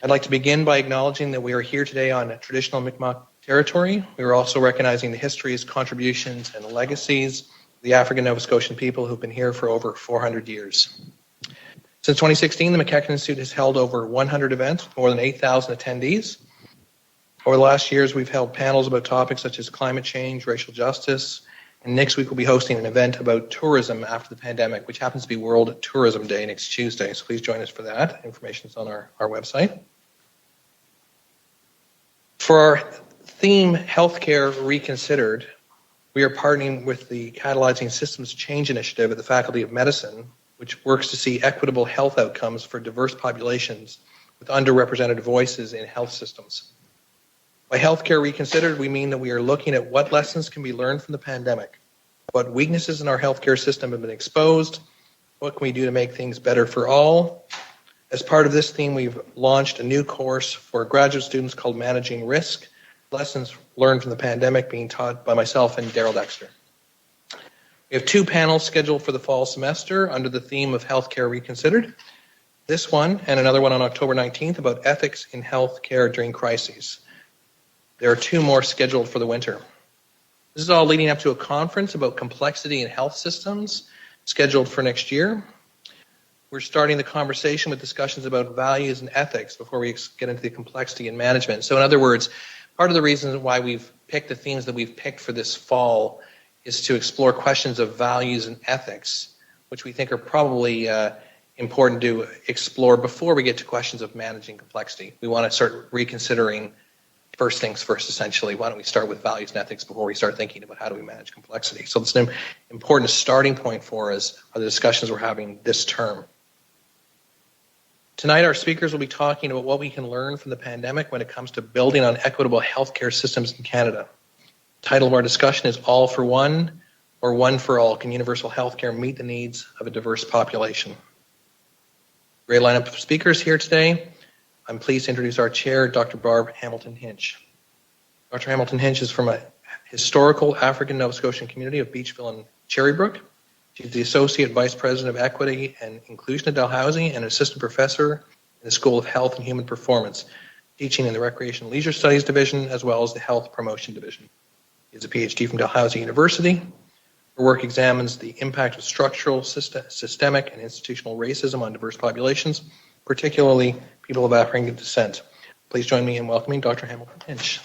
I'd like to begin by acknowledging that we are here today on traditional Mi'kmaq territory. We are also recognizing the histories, contributions, and legacies of the African Nova Scotian people who've been here for over 400 years. Since 2016, the McEachern Institute has held over 100 events with more than 8,000 attendees. Over the last years, we've held panels about topics such as climate change, racial justice, and next week we'll be hosting an event about tourism after the pandemic, which happens to be World Tourism Day next Tuesday. So please join us for that. Information is on our website. For our theme, Healthcare Reconsidered, we are partnering with the Catalyzing Systems Change Initiative at the Faculty of Medicine, which works to see equitable health outcomes for diverse populations with underrepresented voices in health systems. By Healthcare Reconsidered, we mean that we are looking at what lessons can be learned from the pandemic, what weaknesses in our healthcare system have been exposed, what can we do to make things better for all. As part of this theme, we've launched a new course for graduate students called Managing Risk, Lessons Learned from the Pandemic, being taught by myself and Daryl Dexter. We have 2 panels scheduled for the fall semester under the theme of Healthcare Reconsidered. This one and another one on October 19th about ethics in healthcare during crises. There are 2 more scheduled for the winter. This is all leading up to a conference about complexity in health systems scheduled for next year. We're starting the conversation with discussions about values and ethics before we get into the complexity in management. So in other words, part of the reason why we've picked the themes that we've picked for this fall is to explore questions of values and ethics, which we think are probably important to explore before we get to questions of managing complexity. We want to start reconsidering first things first, essentially. Why don't we start with values and ethics before we start thinking about how do we manage complexity? So it's an important starting point for us are the discussions we're having this term. Tonight, our speakers will be talking about what we can learn from the pandemic when it comes to building on equitable healthcare systems in Canada. The title of our discussion is All for One or One for All. Can universal healthcare meet the needs of a diverse population? Great lineup of speakers here today. I'm pleased to introduce our chair, Dr. Barb Hamilton-Hinch. Dr. Hamilton-Hinch is from a historical African Nova Scotian community of Beachville and Cherrybrook. She's the Associate Vice President of Equity and Inclusion at Dalhousie and Assistant Professor in the School of Health and Human Performance, teaching in the Recreation and Leisure Studies Division as well as the Health Promotion Division. She has a PhD from Dalhousie University. Her work examines the impact of structural, systemic, and institutional racism on diverse populations, particularly people of African descent. Please join me in welcoming Dr. Hamilton-Hinch.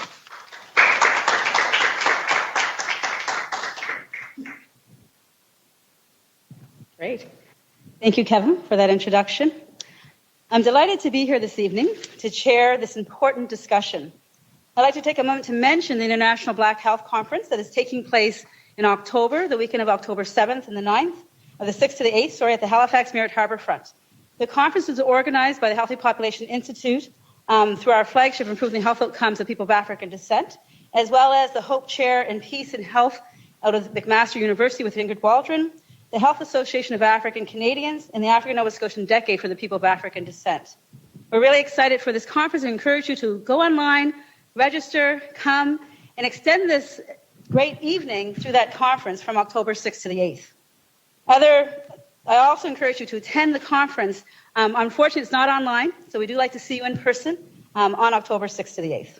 Great. Thank you, Kevin, for that introduction. I'm delighted to be here this evening to chair this important discussion. I'd like to take a moment to mention the International Black Health Conference that is taking place in October, the weekend of October 7th and the 9th, or the 6th to the 8th, at the Halifax Merritt Harbour Front. The conference was organized by the Healthy Population Institute through our flagship Improving Health Outcomes of People of African Descent, as well as the Hope Chair in Peace and Health out of McMaster University with Ingrid Waldron, the Health Association of African Canadians, and the African Nova Scotian Decade for the People of African Descent. We're really excited for this conference and encourage you to go online, register, come, and extend this great evening through that conference from October 6th to the 8th. I also encourage you to attend the conference. Unfortunately, it's not online, so we do like to see you in person on October 6th to the 8th.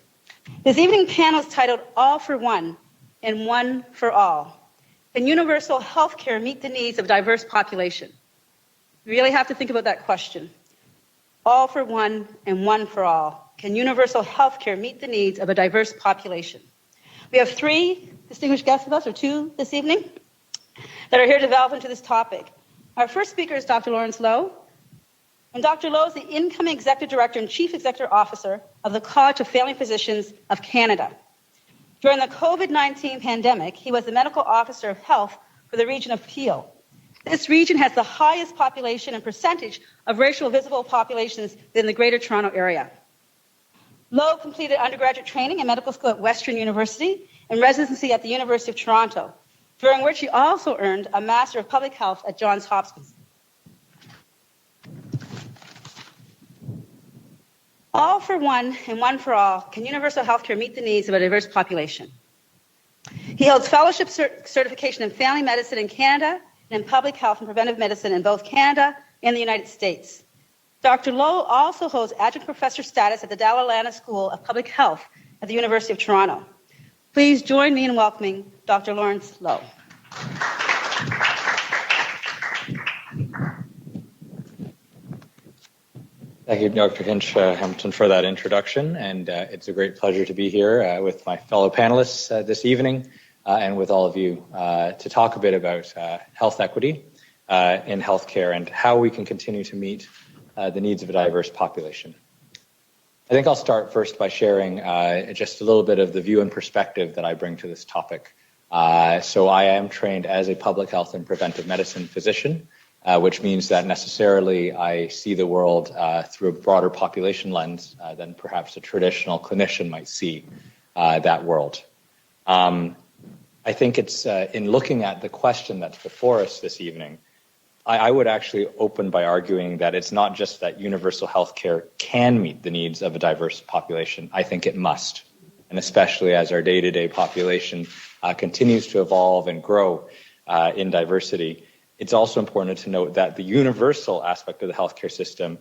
This evening panel is titled All for One and One for All. Can universal health care meet the needs of a diverse population? We really have to think about that question. All for one and one for all. Can universal health care meet the needs of a diverse population? We have 3 distinguished guests with us, or 2 this evening, that are here to delve into this topic. Our first speaker is Dr. Lawrence Loh, and Dr. Loh is the incoming Executive Director and Chief Executive Officer of the College of Family Physicians of Canada. During the COVID-19 pandemic, he was the Medical Officer of Health for the region of Peel. This region has the highest population and percentage of racial visible populations in the Greater Toronto Area. Loh completed undergraduate training in medical school at Western University and residency at the University of Toronto, during which he also earned a Master of Public Health at Johns Hopkins. All for one and one for all, can universal healthcare meet the needs of a diverse population? He holds fellowship certification in family medicine in Canada and in public health and preventive medicine in both Canada and the United States. Dr. Loh also holds adjunct professor status at the Dalhousie School of Public Health at the University of Toronto. Please join me in welcoming Dr. Lawrence Loh. Thank you, Dr. Hinch, Hamilton, for that introduction, and it's a great pleasure to be here with my fellow panelists this evening and with all of you to talk a bit about health equity in healthcare and how we can continue to meet the needs of a diverse population. I think I'll start first by sharing just a little bit of the view and perspective that I bring to this topic. So I am trained as a public health and preventive medicine physician, which means that necessarily I see the world through a broader population lens than perhaps a traditional clinician might see that world. I think it's in looking at the question that's before us this evening, I would actually open by arguing that it's not just that universal health care can meet the needs of a diverse population. I think it must, and especially as our day-to-day population continues to evolve and grow in diversity. It's also important to note that the universal aspect of the healthcare system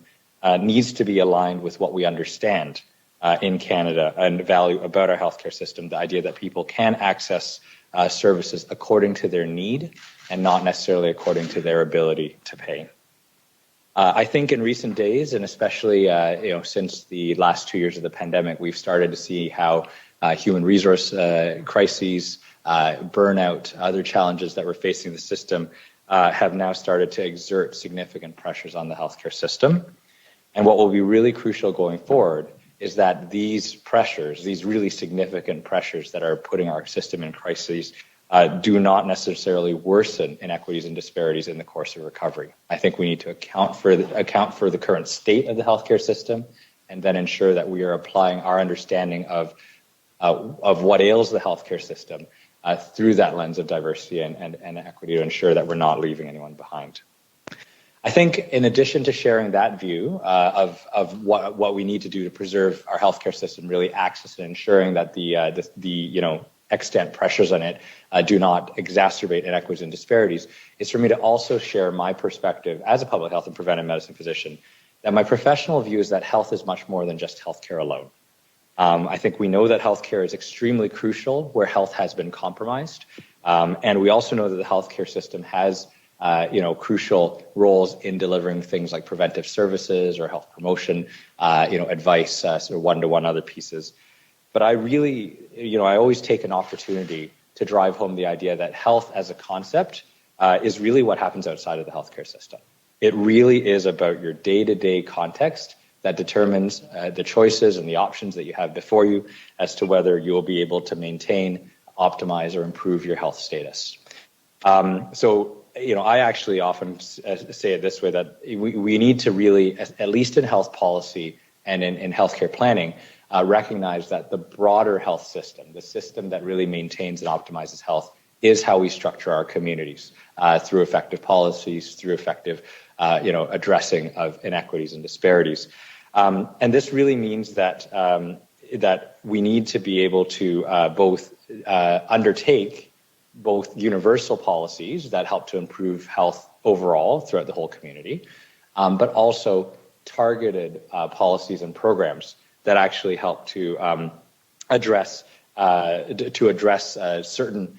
needs to be aligned with what we understand in Canada and value about our healthcare system, the idea that people can access services according to their need and not necessarily according to their ability to pay. I think in recent days, and especially since the last 2 years of the pandemic, we've started to see how human resource crises, burnout, other challenges that we're facing the system have now started to exert significant pressures on the healthcare system. And what will be really crucial going forward is that these pressures, these really significant pressures that are putting our system in crises, do not necessarily worsen inequities and disparities in the course of recovery. I think we need to account for the current state of the healthcare system, and then ensure that we are applying our understanding of what ails the healthcare system through that lens of diversity and equity to ensure that we're not leaving anyone behind. I think in addition to sharing that view of what we need to do to preserve our healthcare system, really access and ensuring that the extant pressures on it do not exacerbate inequities and disparities, is for me to also share my perspective as a public health and preventive medicine physician, that my professional view is that health is much more than just healthcare alone. I think we know that healthcare is extremely crucial where health has been compromised. And we also know that the healthcare system has crucial roles in delivering things like preventive services or health promotion, advice, sort of one-to-one other pieces. But I really, I always take an opportunity to drive home the idea that health as a concept is really what happens outside of the healthcare system. It really is about your day-to-day context that determines the choices and the options that you have before you as to whether you will be able to maintain, optimize, or improve your health status. I actually often say it this way, that we need to really, at least in health policy and in healthcare planning, recognize that the broader health system, the system that really maintains and optimizes health, is how we structure our communities through effective policies, through effective addressing of inequities and disparities. And this really means that we need to be able to both undertake both universal policies that help to improve health overall throughout the whole community, but also targeted policies and programs that actually help to address certain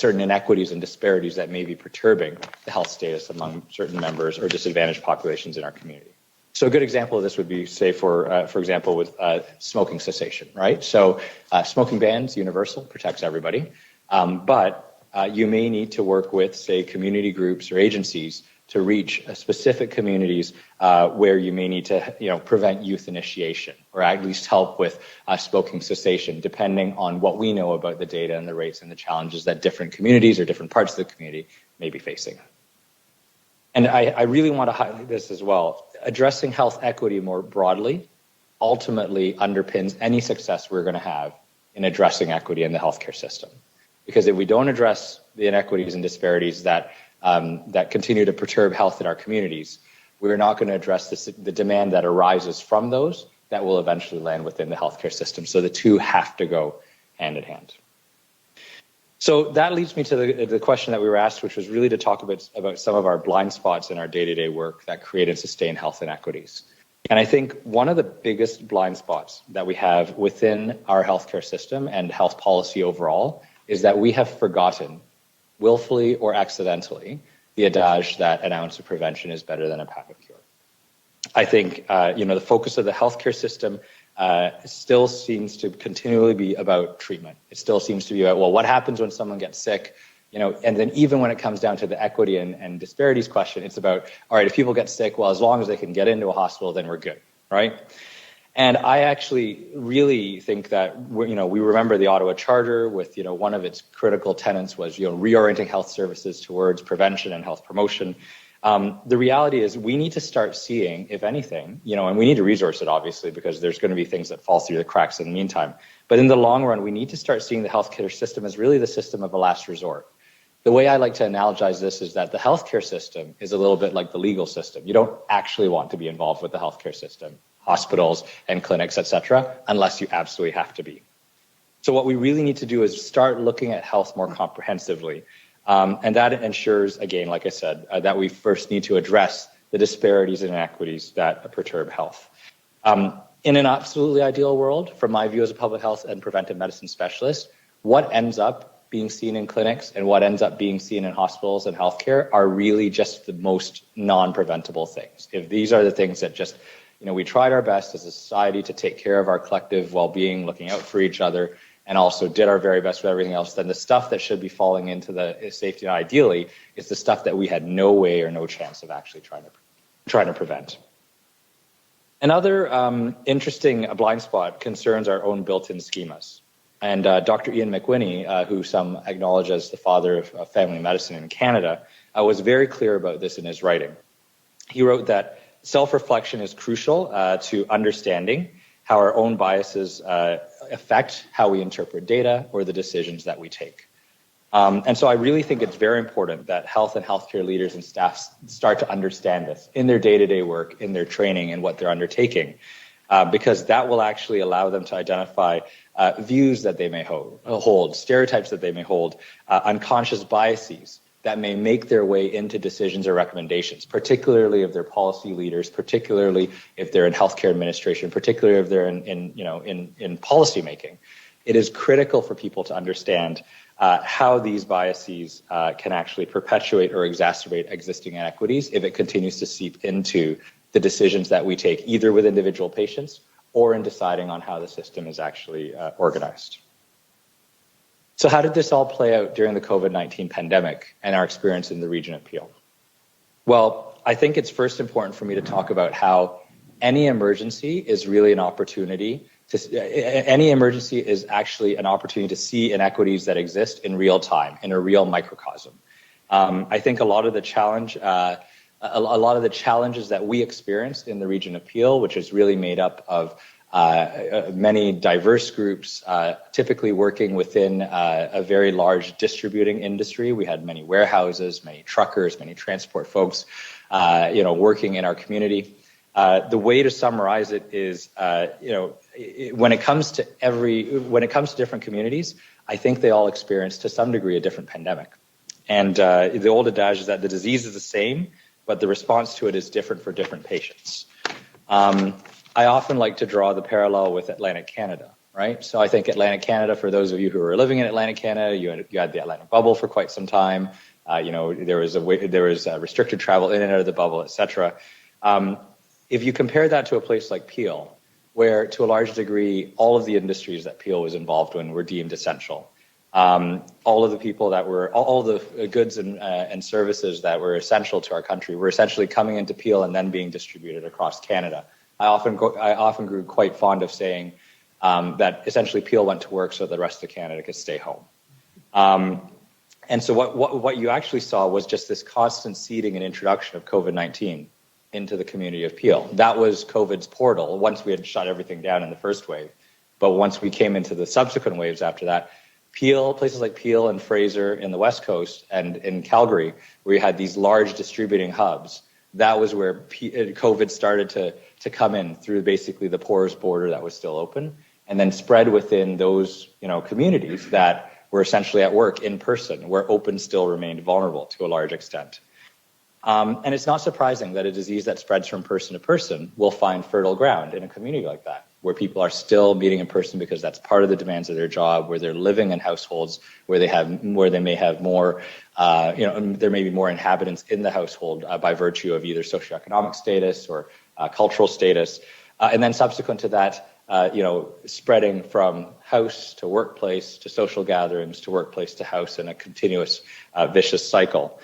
inequities and disparities that may be perturbing the health status among certain members or disadvantaged populations in our community. So a good example of this would be, say, for example, with smoking cessation, right? So smoking bans, universal, protects everybody. But you may need to work with, say, community groups or agencies to reach specific communities where you may need to, prevent youth initiation or at least help with smoking cessation, depending on what we know about the data and the rates and the challenges that different communities or different parts of the community may be facing. And I really want to highlight this as well. Addressing health equity more broadly ultimately underpins any success we're going to have in addressing equity in the healthcare system. Because if we don't address the inequities and disparities that continue to perturb health in our communities, we're not going to address the demand that arises from those that will eventually land within the healthcare system. So the two have to go hand in hand. So that leads me to the question that we were asked, which was really to talk about some of our blind spots in our day-to-day work that create and sustain health inequities. And I think one of the biggest blind spots that we have within our healthcare system and health policy overall is that we have forgotten, willfully or accidentally, the adage that an ounce of prevention is better than a pound of cure. I think the focus of the healthcare system still seems to continually be about treatment. It still seems to be about, well, what happens when someone gets sick? And then even when it comes down to the equity and disparities question, it's about, all right, if people get sick, well, as long as they can get into a hospital, then we're good, right? And I actually really think that, we remember the Ottawa Charter with, one of its critical tenets was, reorienting health services towards prevention and health promotion. The reality is we need to start seeing, if anything, and we need to resource it, obviously, because there's going to be things that fall through the cracks in the meantime. But in the long run, we need to start seeing the healthcare system as really the system of a last resort. The way I like to analogize this is that the healthcare system is a little bit like the legal system. You don't actually want to be involved with the healthcare system, hospitals and clinics, et cetera, unless you absolutely have to be. So what we really need to do is start looking at health more comprehensively. And that ensures, again, like I said, that we first need to address the disparities and inequities that perturb health. In an absolutely ideal world, from my view as a public health and preventive medicine specialist, what ends up being seen in clinics and what ends up being seen in hospitals and healthcare are really just the most non-preventable things. If these are the things that just, we tried our best as a society to take care of our collective well-being, looking out for each other, and also did our very best with everything else, then the stuff that should be falling into the safety ideally is the stuff that we had no way or no chance of actually trying to prevent. Another interesting blind spot concerns our own built-in schemas. And Dr. Ian McWhinney, who some acknowledge as the father of family medicine in Canada, was very clear about this in his writing. He wrote that self-reflection is crucial to understanding how our own biases affect how we interpret data or the decisions that we take. And so I really think it's very important that health and healthcare leaders and staff start to understand this in their day-to-day work, in their training, and what they're undertaking, because that will actually allow them to identify views that they may hold, stereotypes that they may hold, unconscious biases that may make their way into decisions or recommendations, particularly if they're policy leaders, particularly if they're in healthcare administration, particularly if they're in policy making. It is critical for people to understand how these biases can actually perpetuate or exacerbate existing inequities if it continues to seep into the decisions that we take, either with individual patients or in deciding on how the system is actually organized. So how did this all play out during the COVID-19 pandemic and our experience in the region of Peel? Well, I think it's first important for me to talk about how any emergency is really an opportunity any emergency is actually an opportunity to see inequities that exist in real time, in a real microcosm. I think a lot of the challenges that we experienced in the region of Peel, which is really made up of many diverse groups, typically working within a very large distributing industry. We had many warehouses, many truckers, many transport folks, working in our community. The way to summarize it is, when it comes to different communities, I think they all experience to some degree a different pandemic. And the old adage is that the disease is the same, but the response to it is different for different patients. I often like to draw the parallel with Atlantic Canada, right? So I think Atlantic Canada, for those of you who are living in Atlantic Canada, you had the Atlantic bubble for quite some time. There was restricted travel in and out of the bubble, et cetera. If you compare that to a place like Peel, where to a large degree all of the industries that Peel was involved in were deemed essential, all of the people that were, all the goods and services that were essential to our country were essentially coming into Peel and then being distributed across Canada. I often grew quite fond of saying that essentially Peel went to work so the rest of Canada could stay home. And so what you actually saw was just this constant seeding and introduction of COVID-19 into the community of Peel. That was COVID's portal once we had shut everything down in the first wave. But once we came into the subsequent waves after that, places like Peel and Fraser in the West Coast and in Calgary, where you had these large distributing hubs, that was where COVID started to come in through basically the porous border that was still open, and then spread within those communities that were essentially at work in person, where open still remained vulnerable to a large extent. And it's not surprising that a disease that spreads from person to person will find fertile ground in a community like that, where people are still meeting in person because that's part of the demands of their job, where they're living in households where they may have more, there may be more inhabitants in the household by virtue of either socioeconomic status or cultural status, and then subsequent to that, spreading from house to workplace to social gatherings to workplace to house in a continuous vicious cycle.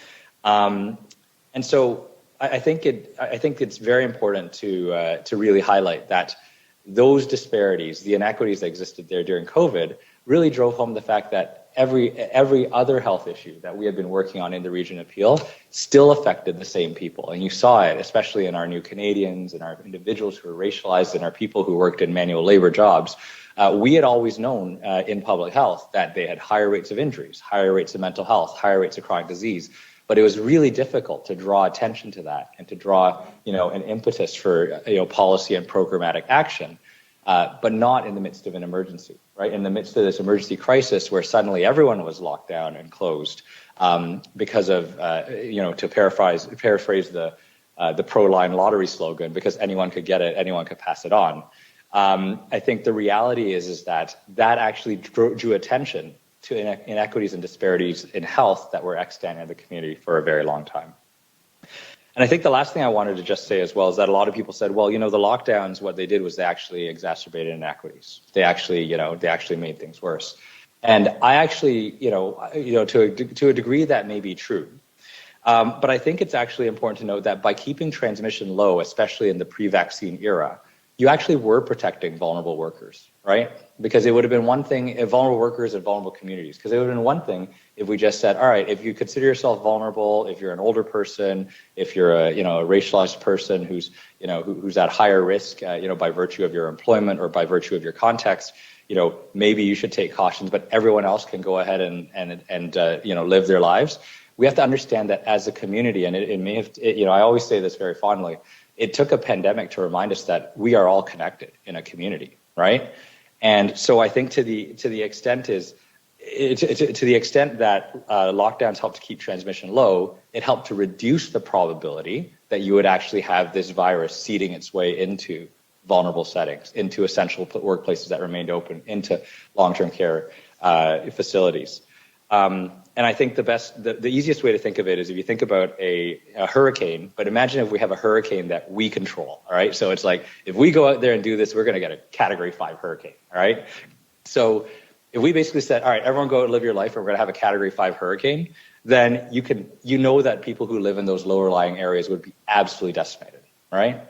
And so I think it's very important to really highlight that those disparities, the inequities that existed there during COVID, really drove home the fact that every other health issue that we had been working on in the region of Peel still affected the same people. And you saw it, especially in our new Canadians and our individuals who were racialized and our people who worked in manual labor jobs. We had always known in public health that they had higher rates of injuries, higher rates of mental health, higher rates of chronic disease. But it was really difficult to draw attention to that and to draw, an impetus for, policy and programmatic action, but not in the midst of an emergency, right? In the midst of this emergency crisis where suddenly everyone was locked down and closed because of, to paraphrase the pro-line lottery slogan, because anyone could get it, anyone could pass it on. I think the reality is that actually drew attention to inequities and disparities in health that were extant in the community for a very long time. And I think the last thing I wanted to just say as well is that a lot of people said, well, the lockdowns, what they did was they actually exacerbated inequities. They actually made things worse. And I actually, to a degree that may be true. But I think it's actually important to note that by keeping transmission low, especially in the pre-vaccine era, you actually were protecting vulnerable workers, right? Because it would have been one thing if vulnerable workers and vulnerable communities, because it would have been one thing if we just said, all right, if you consider yourself vulnerable, if you're an older person, if you're a racialized person who's at higher risk, by virtue of your employment or by virtue of your context, maybe you should take cautions, but everyone else can go ahead and live their lives. We have to understand that as a community, and it may have, I always say this very fondly, it took a pandemic to remind us that we are all connected in a community, right? And so I think to the extent that lockdowns helped to keep transmission low, it helped to reduce the probability that you would actually have this virus seeding its way into vulnerable settings, into essential workplaces that remained open, into long-term care facilities. And I think the easiest way to think of it is if you think about a hurricane, but imagine if we have a hurricane that we control, all right? So it's like, if we go out there and do this, we're going to get a Category 5 hurricane, all right? So if we basically said, all right, everyone go and live your life, and we're going to have a Category 5 hurricane, then you know that people who live in those lower-lying areas would be absolutely decimated, right?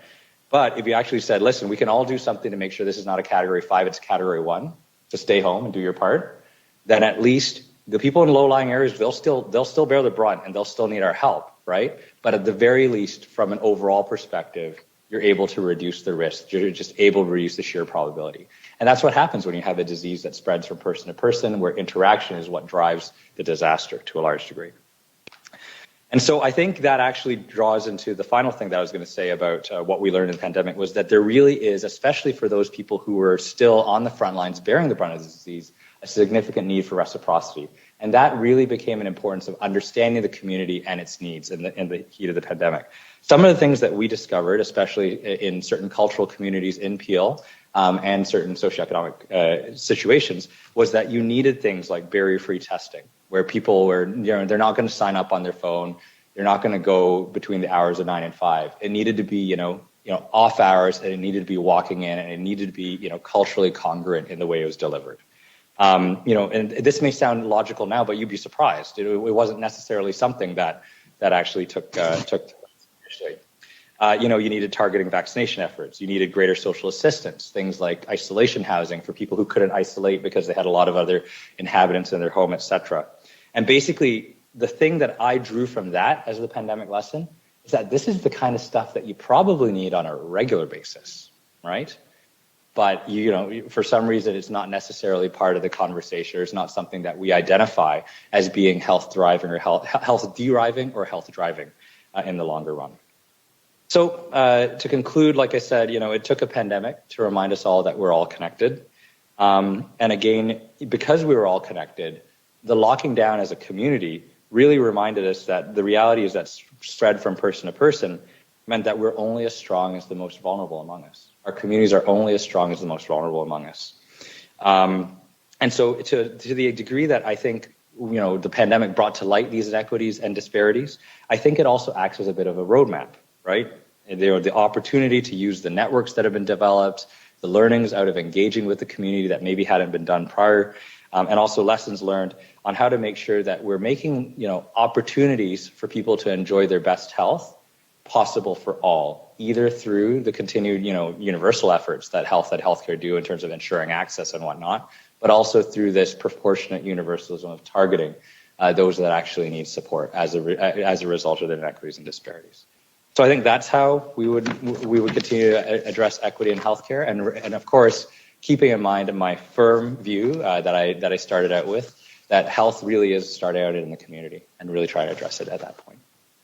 But if you actually said, listen, we can all do something to make sure this is not a Category 5, it's a Category 1, to stay home and do your part, then at least the people in low-lying areas, they'll still bear the brunt and they'll still need our help, right? But at the very least, from an overall perspective, you're able to reduce the risk. You're just able to reduce the sheer probability. And that's what happens when you have a disease that spreads from person to person, where interaction is what drives the disaster to a large degree. And so I think that actually draws into the final thing that I was going to say about what we learned in the pandemic, was that there really is, especially for those people who were still on the front lines bearing the brunt of the disease, a significant need for reciprocity. And that really became an importance of understanding the community and its needs in the heat of the pandemic. Some of the things that we discovered, especially in certain cultural communities in Peel and certain socioeconomic situations, was that you needed things like barrier-free testing, where people were, they're not going to sign up on their phone. They're not going to go between the hours of 9 and 5. It needed to be, off hours, and it needed to be walking in, and it needed to be, culturally congruent in the way it was delivered. And this may sound logical now, but you'd be surprised. It wasn't necessarily something that actually took seriously. You needed targeting vaccination efforts. You needed greater social assistance, things like isolation housing for people who couldn't isolate because they had a lot of other inhabitants in their home, etc. And basically, the thing that I drew from that as the pandemic lesson is that this is the kind of stuff that you probably need on a regular basis, right? But, for some reason, it's not necessarily part of the conversation, or it's not something that we identify as being health thriving or health deriving or health driving in the longer run. So to conclude, like I said, it took a pandemic to remind us all that we're all connected. And again, because we were all connected, the locking down as a community really reminded us that the reality is that spread from person to person meant that we're only as strong as the most vulnerable among us. Our communities are only as strong as the most vulnerable among us. And so to the degree that I think, the pandemic brought to light these inequities and disparities, I think it also acts as a bit of a roadmap, right? The opportunity to use the networks that have been developed, the learnings out of engaging with the community that maybe hadn't been done prior, and also lessons learned on how to make sure that we're making, opportunities for people to enjoy their best health possible for all, either through the continued, universal efforts that health and healthcare do in terms of ensuring access and whatnot, but also through this proportionate universalism of targeting those that actually need support as a result of the inequities and disparities. So I think that's how we would continue to address equity in healthcare, and of course, keeping in mind my firm view that I started out with, that health really is starting out in the community, and really try to address it at that point.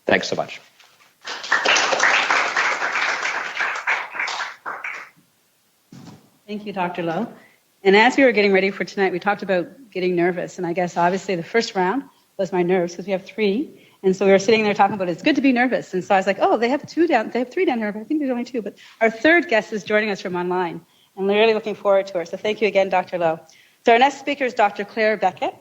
Thanks so much. Thank you, Dr. Loh. And as we were getting ready for tonight, we talked about getting nervous. And I guess obviously the first round was my nerves, because we have 3. And so we were sitting there talking about it's good to be nervous. And so I was like, oh, they have 3 down here, but I think there's only 2. But our third guest is joining us from online. And we're really looking forward to her. So thank you again, Dr. Loh. So our next speaker is Dr. Claire Betker.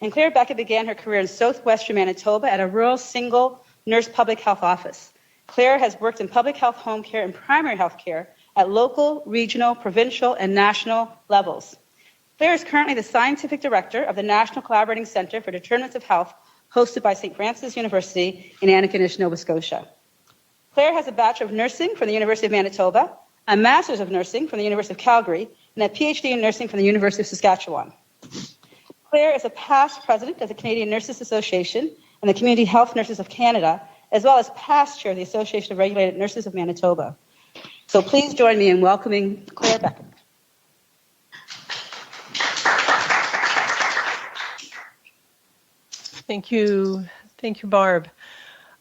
And Claire Betker began her career in southwestern Manitoba at a rural single nurse public health office. Claire has worked in public health, home care, and primary health care at local, regional, provincial, and national levels. Claire is currently the scientific director of the National Collaborating Centre for Determinants of Health, hosted by St. Francis University in Antigonish, Nova Scotia. Claire has a Bachelor of Nursing from the University of Manitoba, a Master's of Nursing from the University of Calgary, and a PhD in Nursing from the University of Saskatchewan. Claire is a past president of the Canadian Nurses Association and the Community Health Nurses of Canada, as well as past chair of the Association of Regulated Nurses of Manitoba. So please join me in welcoming Claire Betker. Thank you, Barb.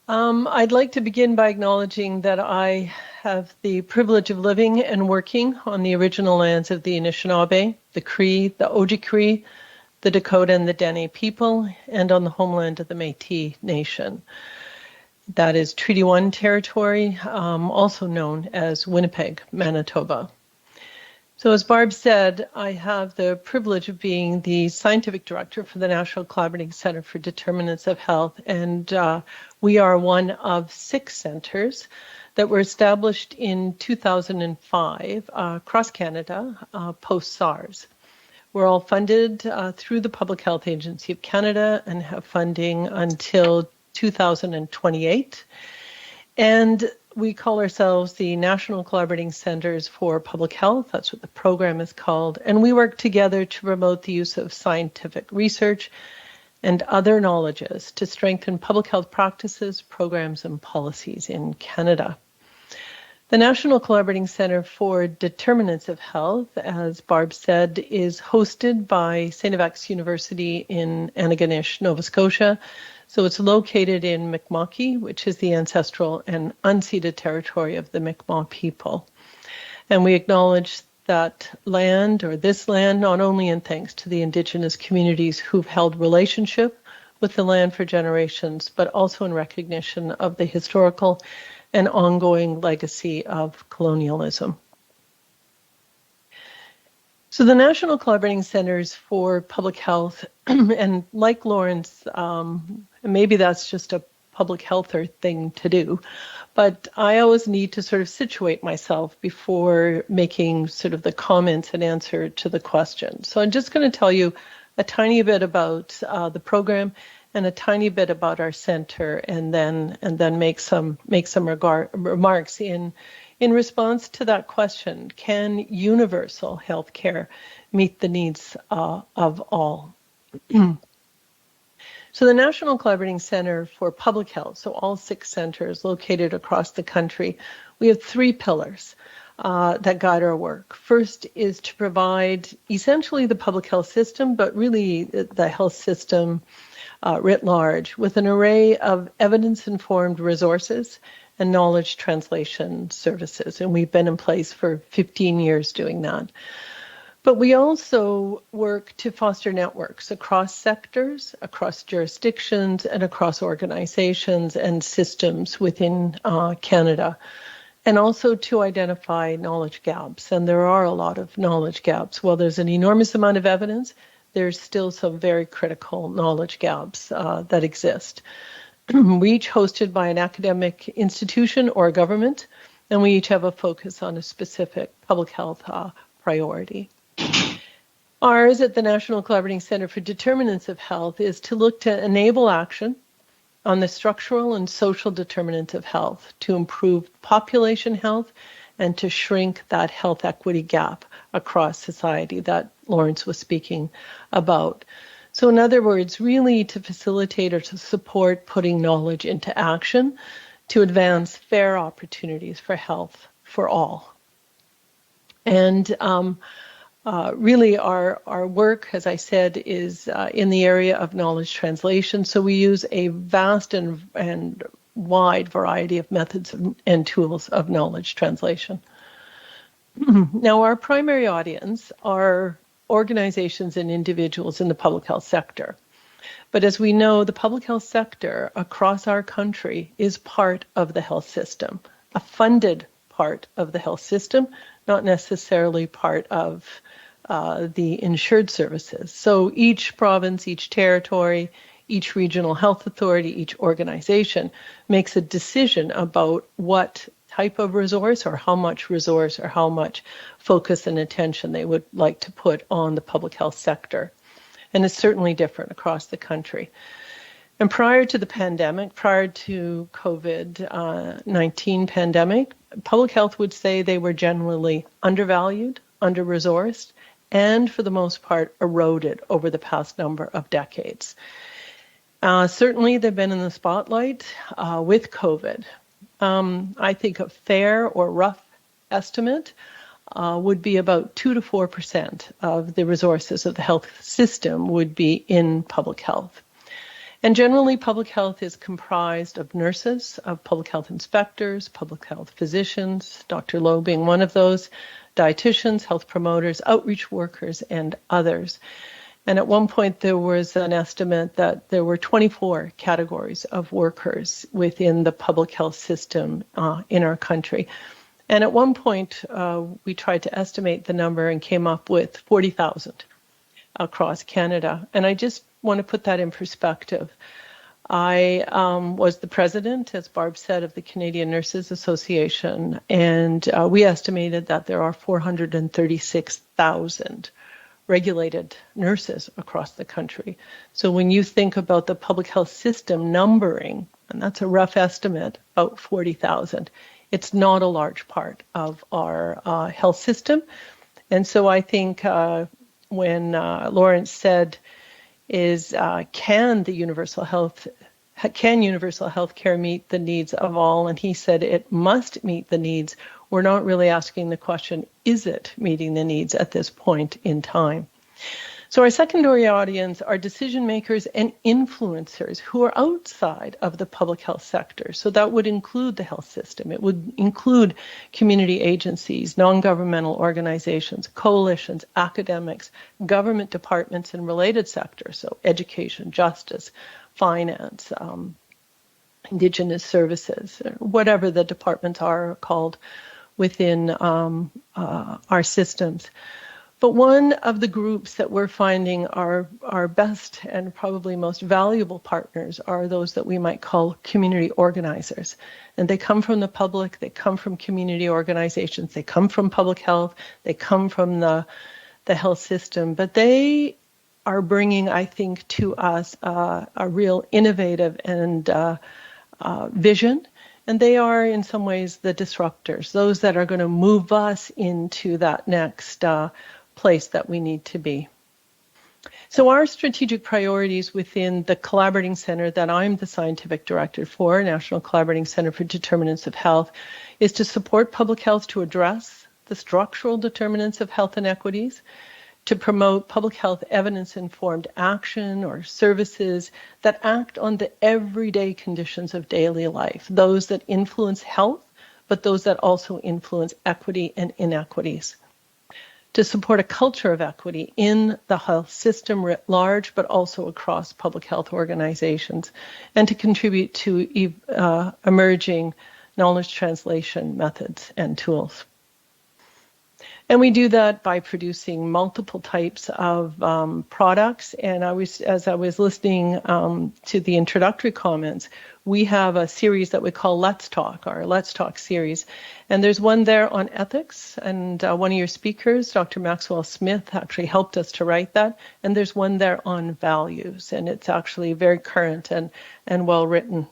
I'd like to begin by acknowledging that I have the privilege of living and working on the original lands of the Anishinaabe, the Cree, the Ojibwe, the Dakota, and the Dene people, and on the homeland of the Métis Nation. That is Treaty 1 territory, also known as Winnipeg, Manitoba. So as Barb said, I have the privilege of being the scientific director for the National Collaborating Centre for Determinants of Health, and we are one of 6 centres that were established in 2005 across Canada, post-SARS. We're all funded through the Public Health Agency of Canada and have funding until 2028. And we call ourselves the National Collaborating Centres for Public Health. That's what the program is called. And we work together to promote the use of scientific research and other knowledges to strengthen public health practices, programs, and policies in Canada. The National Collaborating Centre for Determinants of Health, as Barb said, is hosted by St. FX University in Antigonish, Nova Scotia. So it's located in Mi'kma'ki, which is the ancestral and unceded territory of the Mi'kmaq people. And we acknowledge that land, or this land, not only in thanks to the Indigenous communities who've held relationship with the land for generations, but also in recognition of the historical and ongoing legacy of colonialism. So the National Collaborating Centres for Public Health, and like Lawrence, maybe that's just a public healther thing to do, but I always need to sort of situate myself before making sort of the comments and answer to the question. So I'm just going to tell you a tiny bit about the program and a tiny bit about our center, and then make some remarks in response to that question. Can universal health care meet the needs of all? So the National Collaborating Centre for Public Health, so all 6 centres located across the country, we have 3 pillars that guide our work. First is to provide essentially the public health system, but really the health system writ large, with an array of evidence-informed resources and knowledge translation services. And we've been in place for 15 years doing that. But we also work to foster networks across sectors, across jurisdictions, and across organizations and systems within Canada, and also to identify knowledge gaps. And there are a lot of knowledge gaps. While there's an enormous amount of evidence, there's still some very critical knowledge gaps that exist. We each hosted by an academic institution or government, and we each have a focus on a specific public health priority. Ours at the National Collaborating Centre for Determinants of Health is to look to enable action on the structural and social determinants of health to improve population health and to shrink that health equity gap across society that Lawrence was speaking about. So in other words, really to facilitate or to support putting knowledge into action to advance fair opportunities for health for all. And really, our work, as I said, is in the area of knowledge translation. So we use a vast and wide variety of methods and tools of knowledge translation. Now, our primary audience are organizations and individuals in the public health sector. But as we know, the public health sector across our country is part of the health system, a funded part of the health system, not necessarily part of the insured services. So each province, each territory, each regional health authority, each organization makes a decision about what type of resource or how much focus and attention they would like to put on the public health sector. And it's certainly different across the country. And prior to the pandemic, prior to COVID-19 pandemic, public health would say they were generally undervalued, under-resourced, and for the most part eroded over the past number of decades. Certainly they've been in the spotlight with COVID. I think a fair or rough estimate would be about 2 to 4% of the resources of the health system would be in public health. And generally, public health is comprised of nurses, of public health inspectors, public health physicians, Dr. Loh being one of those, dietitians, health promoters, outreach workers, and others. And at one point, there was an estimate that there were 24 categories of workers within the public health system in our country. And at one point, we tried to estimate the number and came up with 40,000 across Canada. And I just want to put that in perspective. I was the president, as Barb said, of the Canadian Nurses Association, and we estimated that there are 436,000 regulated nurses across the country. So when you think about the public health system numbering, and that's a rough estimate, about 40,000, it's not a large part of our health system. And so I think when Lawrence said, can universal health care meet the needs of all? And he said it must meet the needs. We're not really asking the question, is it meeting the needs at this point in time? So our secondary audience are decision makers and influencers who are outside of the public health sector. So that would include the health system. It would include community agencies, non-governmental organizations, coalitions, academics, government departments and related sectors. So education, justice, finance, Indigenous services, whatever the departments are called within our systems. But one of the groups that we're finding are our best and probably most valuable partners are those that we might call community organizers. And they come from the public, they come from community organizations, they come from public health, they come from the health system, but they are bringing, I think, to us a real innovative and vision. And they are, in some ways, the disruptors, those that are going to move us into that next place that we need to be. So our strategic priorities within the Collaborating Centre that I'm the scientific director for, National Collaborating Centre for Determinants of Health, is to support public health to address the structural determinants of health inequities, to promote public health evidence-informed action or services that act on the everyday conditions of daily life, those that influence health, but those that also influence equity and inequities. to support a culture of equity in the health system writ large, but also across public health organizations, and to contribute to emerging knowledge translation methods and tools. And we do that by producing multiple types of products. And as I was listening to the introductory comments, we have a series that we call Let's Talk, our Let's Talk series. And there's one there on ethics. And one of your speakers, Dr. Maxwell Smith, actually helped us to write that. And there's one there on values. And it's actually very current and well written.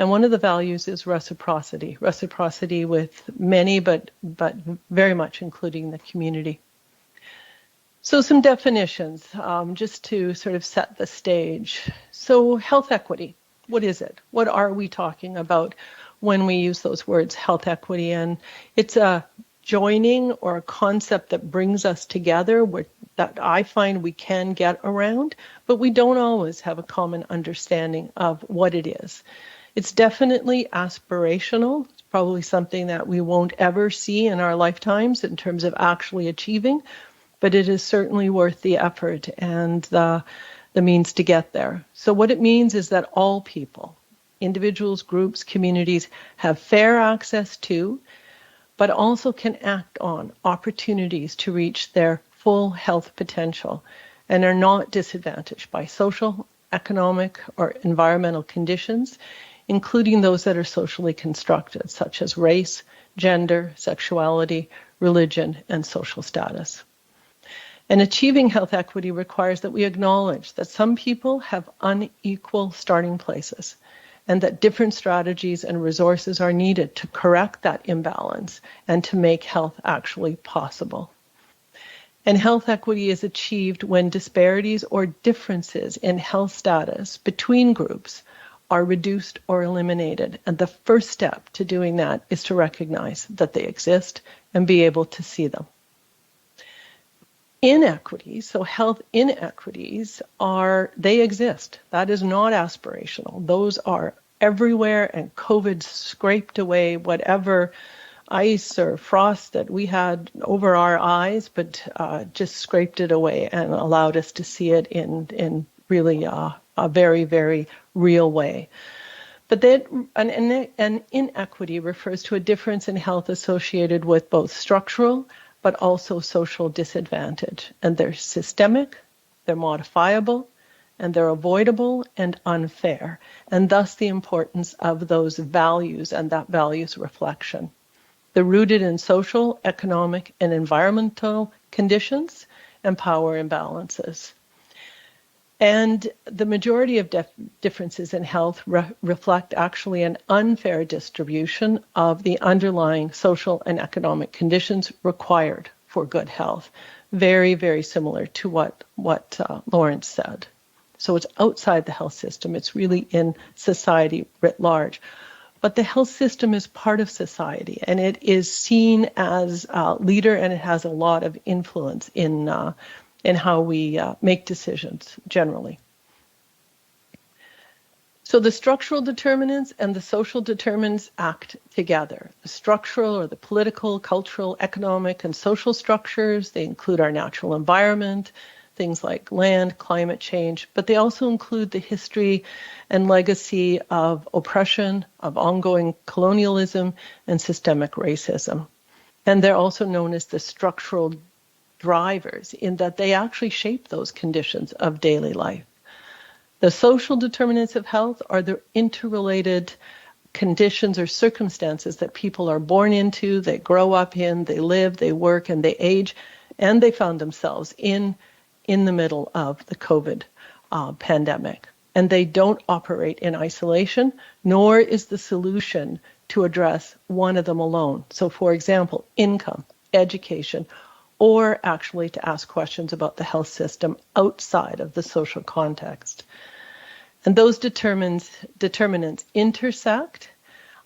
And one of the values is reciprocity with many, but very much including the community. So some definitions, just to sort of set the stage. So health equity, what is it? What are we talking about when we use those words, health equity? And it's a joining or a concept that brings us together that I find we can get around, but we don't always have a common understanding of what it is. It's definitely aspirational. It's probably something that we won't ever see in our lifetimes in terms of actually achieving, but it is certainly worth the effort and the means to get there. So what it means is that all people, individuals, groups, communities, have fair access to, but also can act on opportunities to reach their full health potential and are not disadvantaged by social, economic, or environmental conditions, including those that are socially constructed, such as race, gender, sexuality, religion, and social status. And achieving health equity requires that we acknowledge that some people have unequal starting places and that different strategies and resources are needed to correct that imbalance and to make health actually possible. And health equity is achieved when disparities or differences in health status between groups are reduced or eliminated. And the first step to doing that is to recognize that they exist and be able to see them. Inequities, so health inequities, they exist. That is not aspirational. Those are everywhere, and COVID scraped away whatever ice or frost that we had over our eyes, but just scraped it away and allowed us to see it in really a very, very real way. But an inequity refers to a difference in health associated with both structural but also social disadvantage. And they're systemic, they're modifiable, and they're avoidable and unfair. And thus the importance of those values and that values reflection. They're rooted in social, economic, and environmental conditions and power imbalances. And the majority of differences in health reflect actually an unfair distribution of the underlying social and economic conditions required for good health. Very, very similar to what Lawrence said. So it's outside the health system. It's really in society writ large. But the health system is part of society, and it is seen as a leader, and it has a lot of influence in how we make decisions generally. So the structural determinants and the social determinants act together. The structural or the political, cultural, economic, and social structures, they include our natural environment, things like land, climate change, but they also include the history and legacy of oppression, of ongoing colonialism, and systemic racism. And they're also known as the structural drivers in that they actually shape those conditions of daily life. The social determinants of health are the interrelated conditions or circumstances that people are born into, they grow up in, they live, they work, and they age, and they found themselves in the middle of the COVID pandemic. And they don't operate in isolation, nor is the solution to address one of them alone. So for example, income, education, or actually to ask questions about the health system outside of the social context. And those determinants intersect,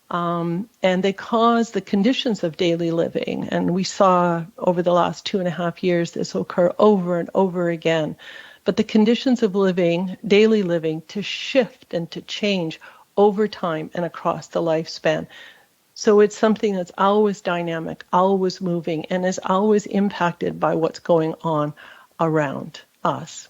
and they cause the conditions of daily living. And we saw over the last 2.5 years this occur over and over again. But the conditions of living, daily living, to shift and to change over time and across the lifespan. So it's something that's always dynamic, always moving, and is always impacted by what's going on around us.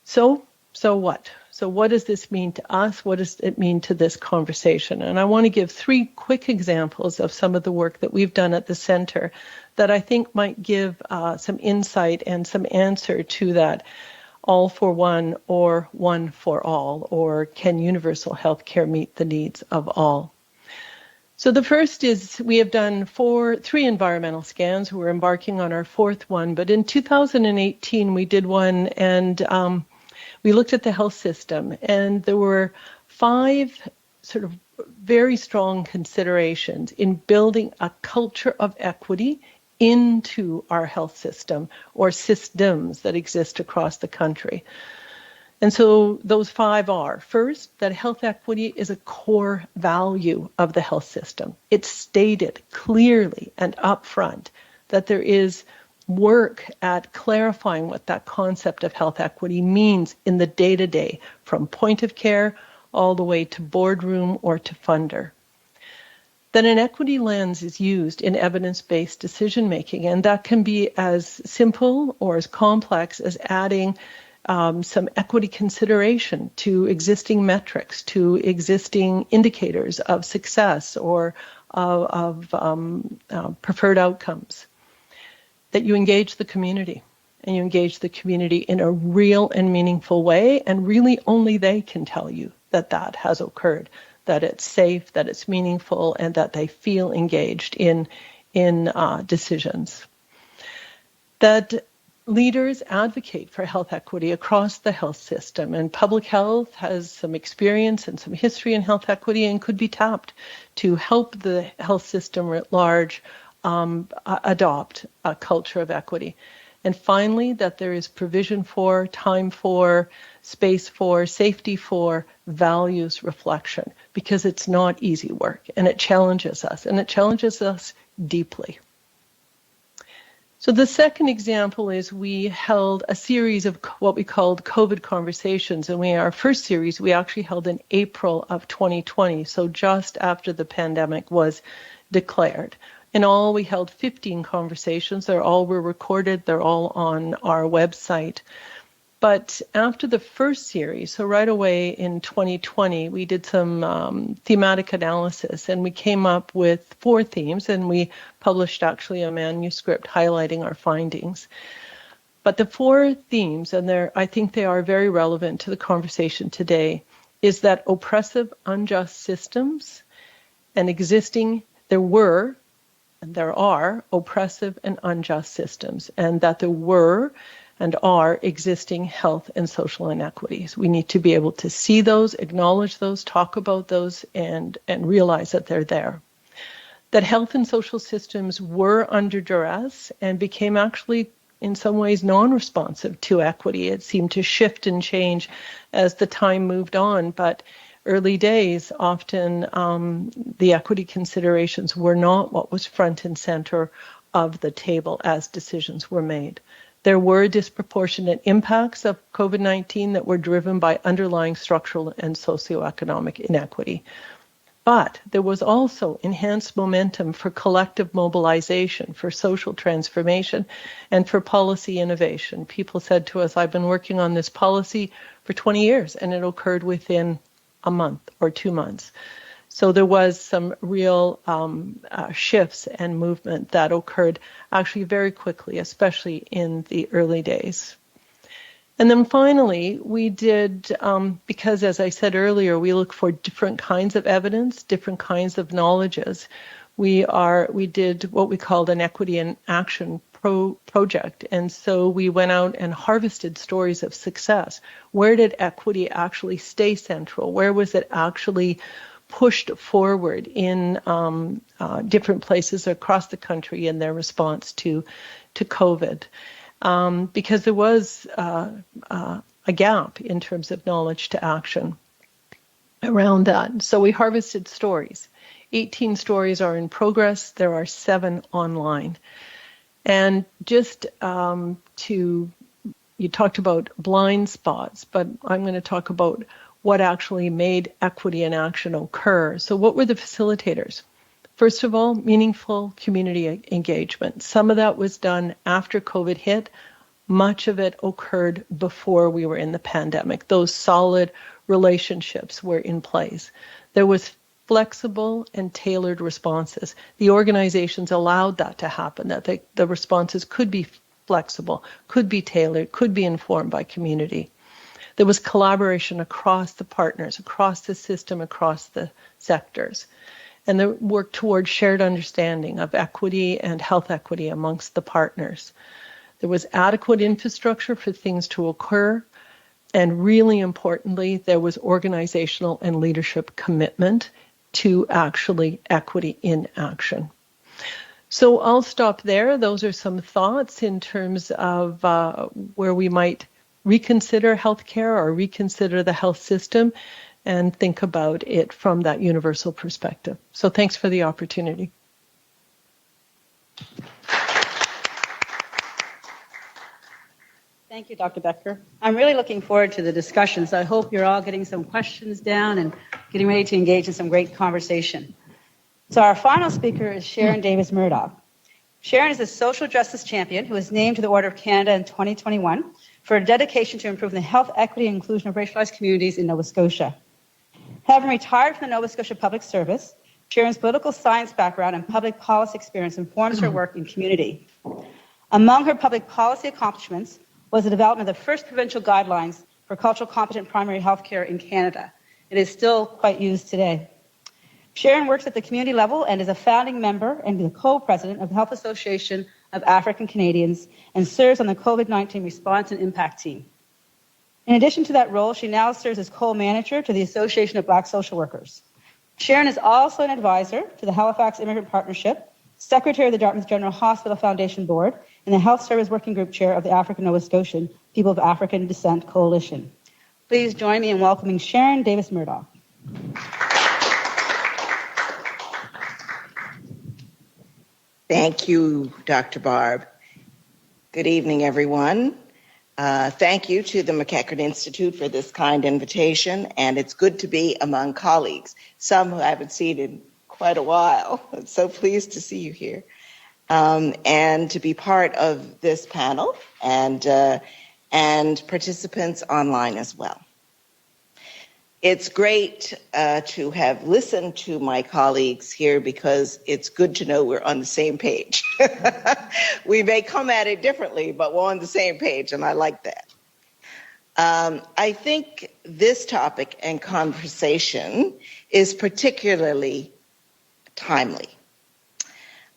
So what? So what does this mean to us? What does it mean to this conversation? And I want to give 3 quick examples of some of the work that we've done at the center that I think might give some insight and some answer to that all for one or one for all, or can universal health care meet the needs of all? So the first is we have done 3 environmental scans. We're embarking on our 4th one, but in 2018 we did one, and we looked at the health system, and there were 5 sort of very strong considerations in building a culture of equity into our health system or systems that exist across the country. And so those 5 are, first, that health equity is a core value of the health system. It's stated clearly and upfront that there is work at clarifying what that concept of health equity means in the day-to-day, from point of care all the way to boardroom or to funder. Then an equity lens is used in evidence-based decision-making, and that can be as simple or as complex as adding some equity consideration to existing metrics, to existing indicators of success or of preferred outcomes. That you engage the community, and you engage the community in a real and meaningful way, and really only they can tell you that that has occurred, that it's safe, that it's meaningful, and that they feel engaged in decisions. That leaders advocate for health equity across the health system, and public health has some experience and some history in health equity and could be tapped to help the health system at large adopt a culture of equity. And finally, that there is provision for, time for, space for, safety for, values reflection, because it's not easy work, and it challenges us deeply. So the second example is we held a series of what we called COVID conversations, and our first series we actually held in April of 2020, so just after the pandemic was declared. In all, we held 15 conversations. They all were recorded. They're all on our website. But after the first series, so right away in 2020, we did some thematic analysis, and we came up with 4 themes, and we published actually a manuscript highlighting our findings. But the 4 themes, and I think they are very relevant to the conversation today, is that oppressive, unjust systems and there were and there are oppressive and unjust systems, and that there were and are existing health and social inequities. We need to be able to see those, acknowledge those, talk about those, and realize that they're there. That health and social systems were under duress and became actually in some ways non-responsive to equity. It seemed to shift and change as the time moved on, but early days, often the equity considerations were not what was front and center of the table as decisions were made. There were disproportionate impacts of COVID-19 that were driven by underlying structural and socioeconomic inequity. But there was also enhanced momentum for collective mobilization, for social transformation, and for policy innovation. People said to us, I've been working on this policy for 20 years, and it occurred within a month or 2 months. So there was some real shifts and movement that occurred actually very quickly, especially in the early days. And then finally, we did, because as I said earlier, we look for different kinds of evidence, different kinds of knowledges. We did what we called an equity in action project. And so we went out and harvested stories of success. Where did equity actually stay central? Where was it actually pushed forward in different places across the country in their response to COVID? Because there was a gap in terms of knowledge to action around that. So we harvested stories. 18 stories are in progress. There are 7 online. And just you talked about blind spots, but I'm going to talk about what actually made equity in action occur. So what were the facilitators? First of all, meaningful community engagement. Some of that was done after COVID hit. Much of it occurred before we were in the pandemic. Those solid relationships were in place. There was flexible and tailored responses. The organizations allowed that to happen, that the responses could be flexible, could be tailored, could be informed by community. There was collaboration across the partners, across the system, across the sectors. And the work towards shared understanding of equity and health equity amongst the partners. There was adequate infrastructure for things to occur. And really importantly, there was organizational and leadership commitment to actually equity in action. So I'll stop there. Those are some thoughts in terms of where we might reconsider healthcare or reconsider the health system and think about it from that universal perspective. So thanks for the opportunity. Thank you, Dr. Betker. I'm really looking forward to the discussions. I hope you're all getting some questions down and getting ready to engage in some great conversation. So our final speaker is Sharon Davis-Murdoch. Sharon is a social justice champion who was named to the Order of Canada in 2021 for a dedication to improving the health, equity, and inclusion of racialized communities in Nova Scotia. Having retired from the Nova Scotia Public Service, Sharon's political science background and public policy experience informs her work in community. Among her public policy accomplishments was the development of the first provincial guidelines for cultural competent primary health care in Canada. It is still quite used today. Sharon works at the community level and is a founding member and the co-president of the Health Association of African Canadians and serves on the COVID-19 response and impact team. In addition to that role, she now serves as co-manager to the Association of Black Social Workers. Sharon is also an advisor to the Halifax Immigrant Partnership, secretary of the Dartmouth General Hospital Foundation Board, and the Health Service Working Group Chair of the African Nova Scotian People of African Descent Coalition. Please join me in welcoming Sharon Davis-Murdoch. Thank you, Dr. Barb. Good evening, everyone. Thank you to the McEachern Institute for this kind invitation, and it's good to be among colleagues, some who I haven't seen in quite a while. I'm so pleased to see you here, and to be part of this panel and participants online as well. It's great to have listened to my colleagues here because it's good to know we're on the same page. We may come at it differently, but we're on the same page, and I like that. I think this topic and conversation is particularly timely.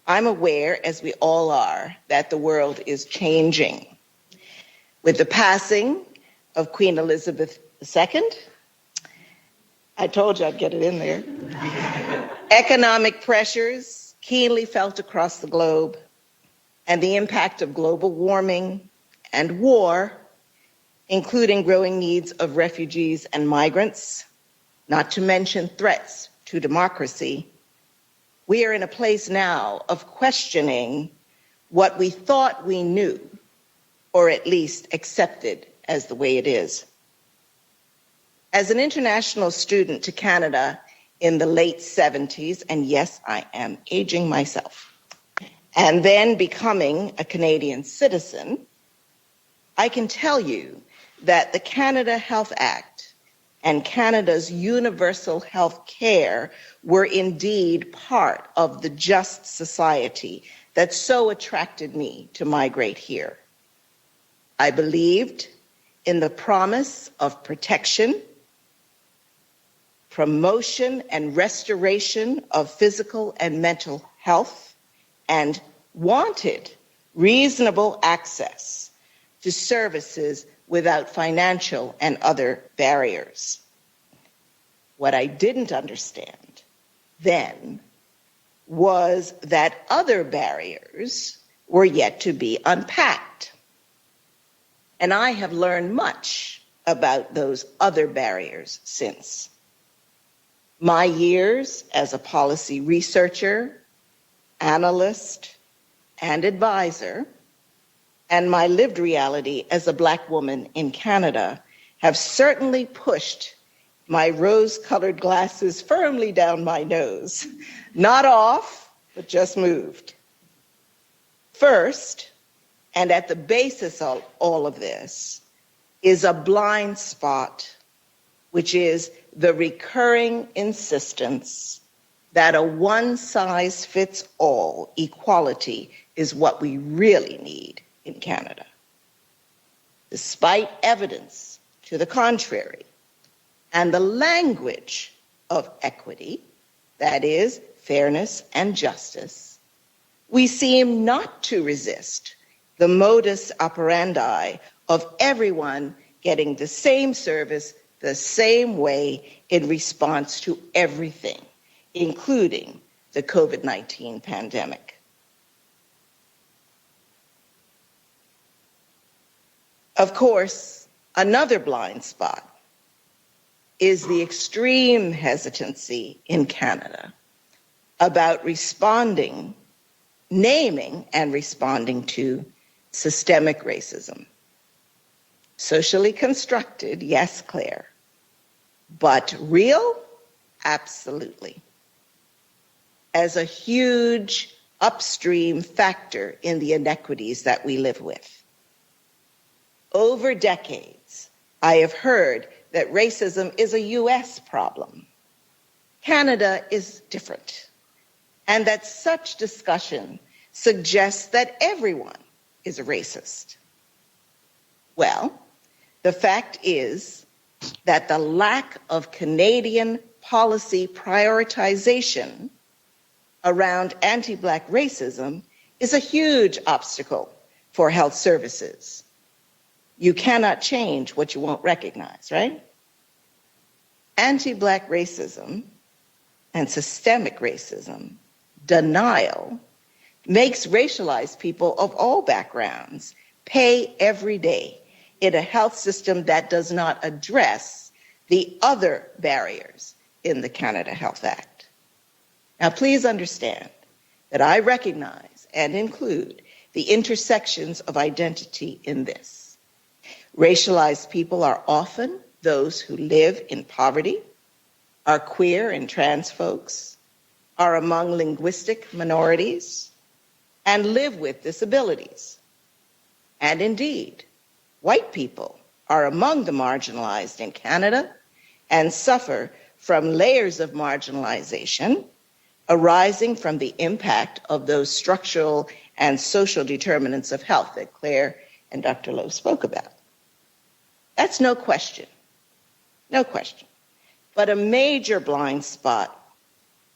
I'm aware, as we all are, that the world is changing. With the passing of Queen Elizabeth II, I told you I'd get it in there. Economic pressures keenly felt across the globe, and the impact of global warming and war, including growing needs of refugees and migrants, not to mention threats to democracy. We are in a place now of questioning what we thought we knew, or at least accepted as the way it is. As an international student to Canada in the late 70s, and yes, I am aging myself, and then becoming a Canadian citizen, I can tell you that the Canada Health Act and Canada's universal health care were indeed part of the just society that so attracted me to migrate here. I believed in the promise of protection, promotion and restoration of physical and mental health, and wanted reasonable access to services without financial and other barriers. What I didn't understand then was that other barriers were yet to be unpacked. And I have learned much about those other barriers since. My years as a policy researcher, analyst, and advisor, and my lived reality as a Black woman in Canada have certainly pushed my rose-colored glasses firmly down my nose. Not off, but just moved. First, and at the basis of all of this, is a blind spot, which is the recurring insistence that a one-size-fits-all equality is what we really need in Canada. Despite evidence to the contrary, and the language of equity, that is, fairness and justice, we seem not to resist the modus operandi of everyone getting the same service the same way in response to everything, including the COVID-19 pandemic. Of course, another blind spot is the extreme hesitancy in Canada about naming and responding to systemic racism. Socially constructed, yes, Claire, but real? Absolutely. As a huge upstream factor in the inequities that we live with. Over decades, I have heard that racism is a US problem. Canada is different, and that such discussion suggests that everyone is a racist. Well, the fact is that the lack of Canadian policy prioritization around anti-Black racism is a huge obstacle for health services. You cannot change what you won't recognize, right? Anti-Black racism and systemic racism, denial, makes racialized people of all backgrounds pay every day in a health system that does not address the other barriers in the Canada Health Act. Now, please understand that I recognize and include the intersections of identity in this. Racialized people are often those who live in poverty, are queer and trans folks, are among linguistic minorities, and live with disabilities. And indeed, white people are among the marginalized in Canada and suffer from layers of marginalization arising from the impact of those structural and social determinants of health that Claire and Dr. Loh spoke about. That's no question, no question. But a major blind spot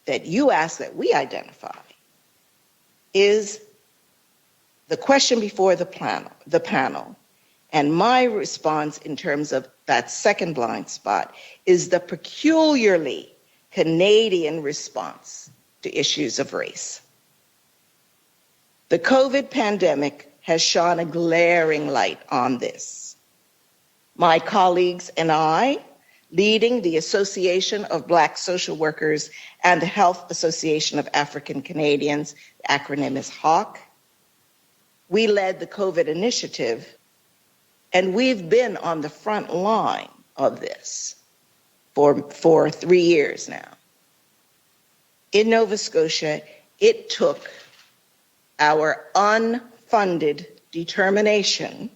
that you ask that we identify is the question before the panel. And my response in terms of that second blind spot is the peculiarly Canadian response to issues of race. The COVID pandemic has shone a glaring light on this. My colleagues and I, leading the Association of Black Social Workers and the Health Association of African Canadians, the acronym is HAWK, we led the COVID initiative, and we've been on the front line of this for 3 years now. In Nova Scotia, it took our unfunded determination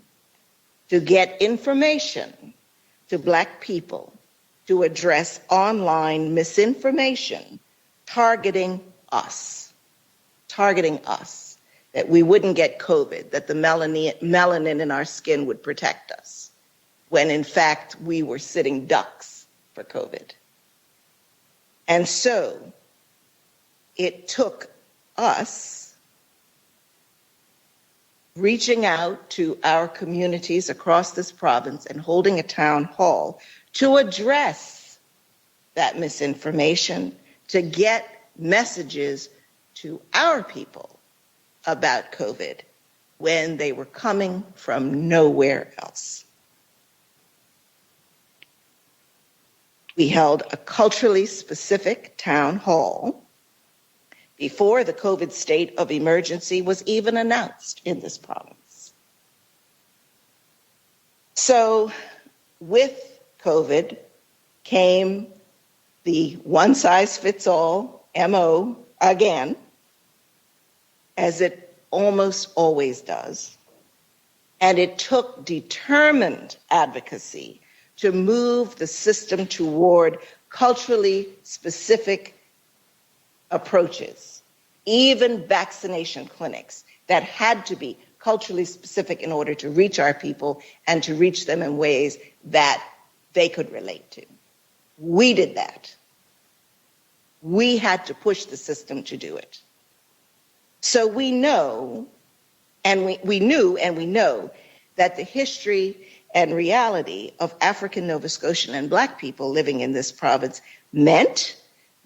to get information to Black people to address online misinformation targeting us, that we wouldn't get COVID, that the melanin in our skin would protect us, when in fact we were sitting ducks for COVID. And so it took us reaching out to our communities across this province and holding a town hall to address that misinformation, to get messages to our people about COVID when they were coming from nowhere else. We held a culturally specific town hall before the COVID state of emergency was even announced in this province. So with COVID, came the one-size-fits-all MO again, as it almost always does. And it took determined advocacy to move the system toward culturally specific approaches, even vaccination clinics that had to be culturally specific in order to reach our people and to reach them in ways that they could relate to. We did that. We had to push the system to do it. So we know, and we knew and we know that the history and reality of African Nova Scotian and Black people living in this province meant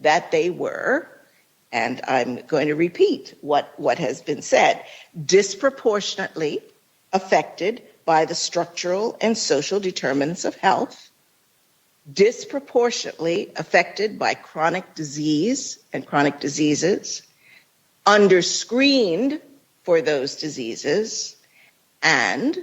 that they were, and I'm going to repeat what has been said, disproportionately affected by the structural and social determinants of health, disproportionately affected by chronic disease and chronic diseases, underscreened for those diseases, and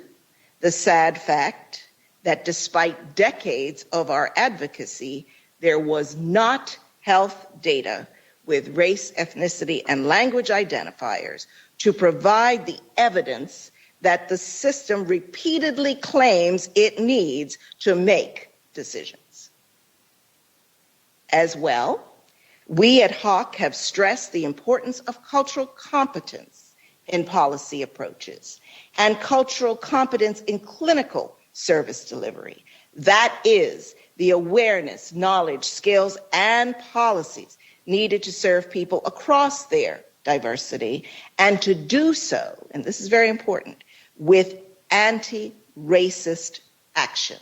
the sad fact that despite decades of our advocacy, there was not health data with race, ethnicity, and language identifiers to provide the evidence that the system repeatedly claims it needs to make decisions. As well, we at HAWK have stressed the importance of cultural competence in policy approaches and cultural competence in clinical service delivery. That is the awareness, knowledge, skills, and policies needed to serve people across their diversity, and to do so, and this is very important, with anti-racist action.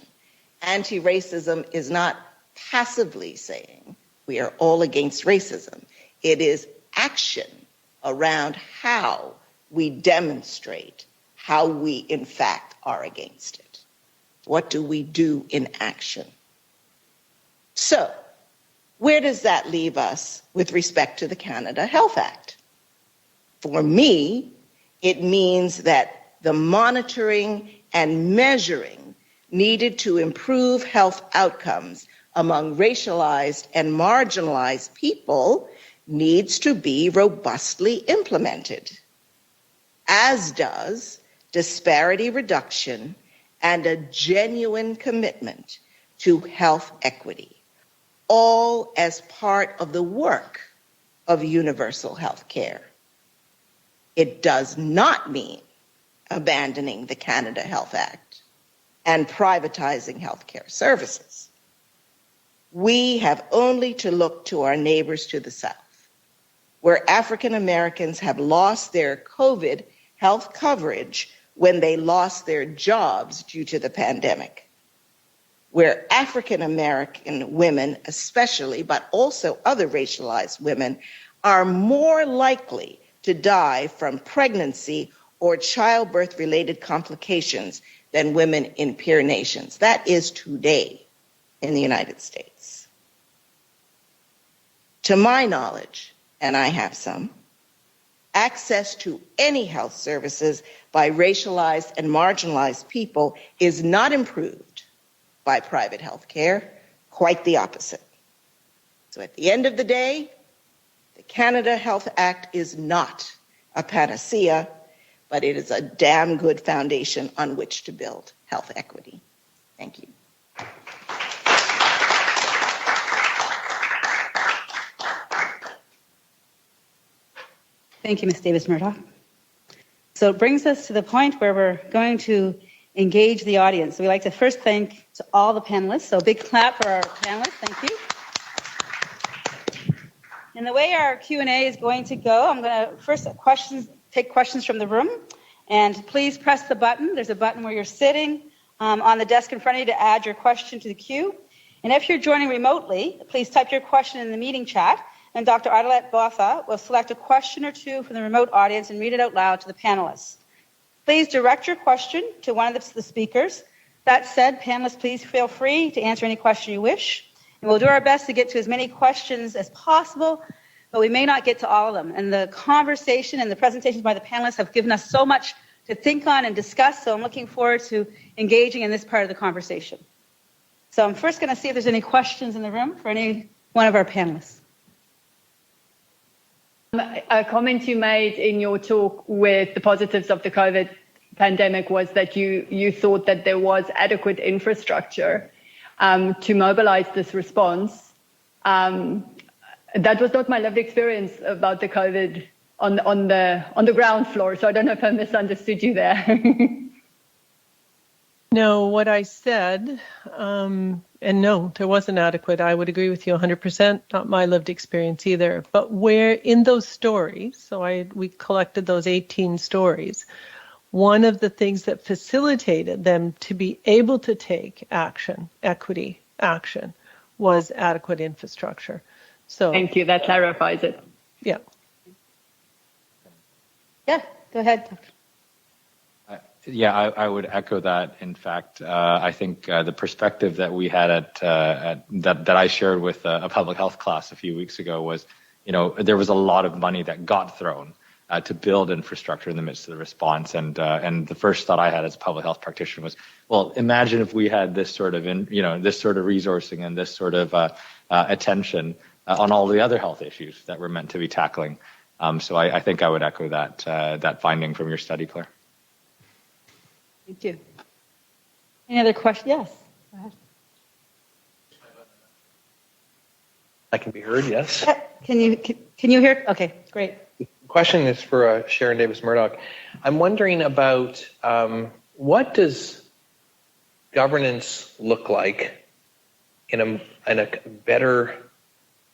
Anti-racism is not passively saying we are all against racism. It is action around how we demonstrate how we, in fact, are against it. What do we do in action? So, where does that leave us with respect to the Canada Health Act? For me, it means that the monitoring and measuring needed to improve health outcomes among racialized and marginalized people needs to be robustly implemented, as does disparity reduction and a genuine commitment to health equity, all as part of the work of universal health care. It does not mean abandoning the Canada Health Act and privatizing healthcare services. We have only to look to our neighbors to the south, where African Americans have lost their COVID health coverage when they lost their jobs due to the pandemic, where African American women especially, but also other racialized women, are more likely to die from pregnancy or childbirth-related complications than women in peer nations. That is today in the United States. To my knowledge, and I have some, access to any health services by racialized and marginalized people is not improved by private health care, quite the opposite. So at the end of the day, the Canada Health Act is not a panacea, but it is a damn good foundation on which to build health equity. Thank you. Thank you, Ms. Davis-Murdoch. So it brings us to the point where we're going to engage the audience. So we'd like to first thank to all the panelists. So a big clap for our panelists. Thank you. And the way our Q&A is going to go, I'm going to first take questions from the room. And please press the button. There's a button where you're sitting on the desk in front of you to add your question to the queue. And if you're joining remotely, please type your question in the meeting chat. And Dr. Adelet Botha will select a question or two from the remote audience and read it out loud to the panelists. Please direct your question to one of the speakers. That said, panelists, please feel free to answer any question you wish. And we'll do our best to get to as many questions as possible, but we may not get to all of them. And the conversation and the presentations by the panelists have given us so much to think on and discuss, so I'm looking forward to engaging in this part of the conversation. So I'm first going to see if there's any questions in the room for any one of our panelists. A comment you made in your talk with the positives of the COVID pandemic was that you thought that there was adequate infrastructure to mobilize this response. That was not my lived experience about the COVID on the ground floor, so I don't know if I misunderstood you there. No, what I said, and no, there wasn't adequate. I would agree with you 100%, not my lived experience either. But where in those stories, so we collected those 18 stories, one of the things that facilitated them to be able to take action, equity action, was adequate infrastructure. So Thank you, that clarifies it. yeah. Yeah, go ahead, Dr. Yeah, I would echo that. In fact, I think the perspective that we had that I shared with a public health class a few weeks ago was, there was a lot of money that got thrown to build infrastructure in the midst of the response, and the first thought I had as a public health practitioner was, well, imagine if we had this sort of this sort of resourcing and this sort of attention on all the other health issues that we're meant to be tackling. So I think I would echo that finding from your study, Claire. Thank you. Any other questions? Yes. Go ahead. I can be heard, yes. Can you hear? Okay, great. The question is for Sharon Davis-Murdoch. I'm wondering about what does governance look like in a better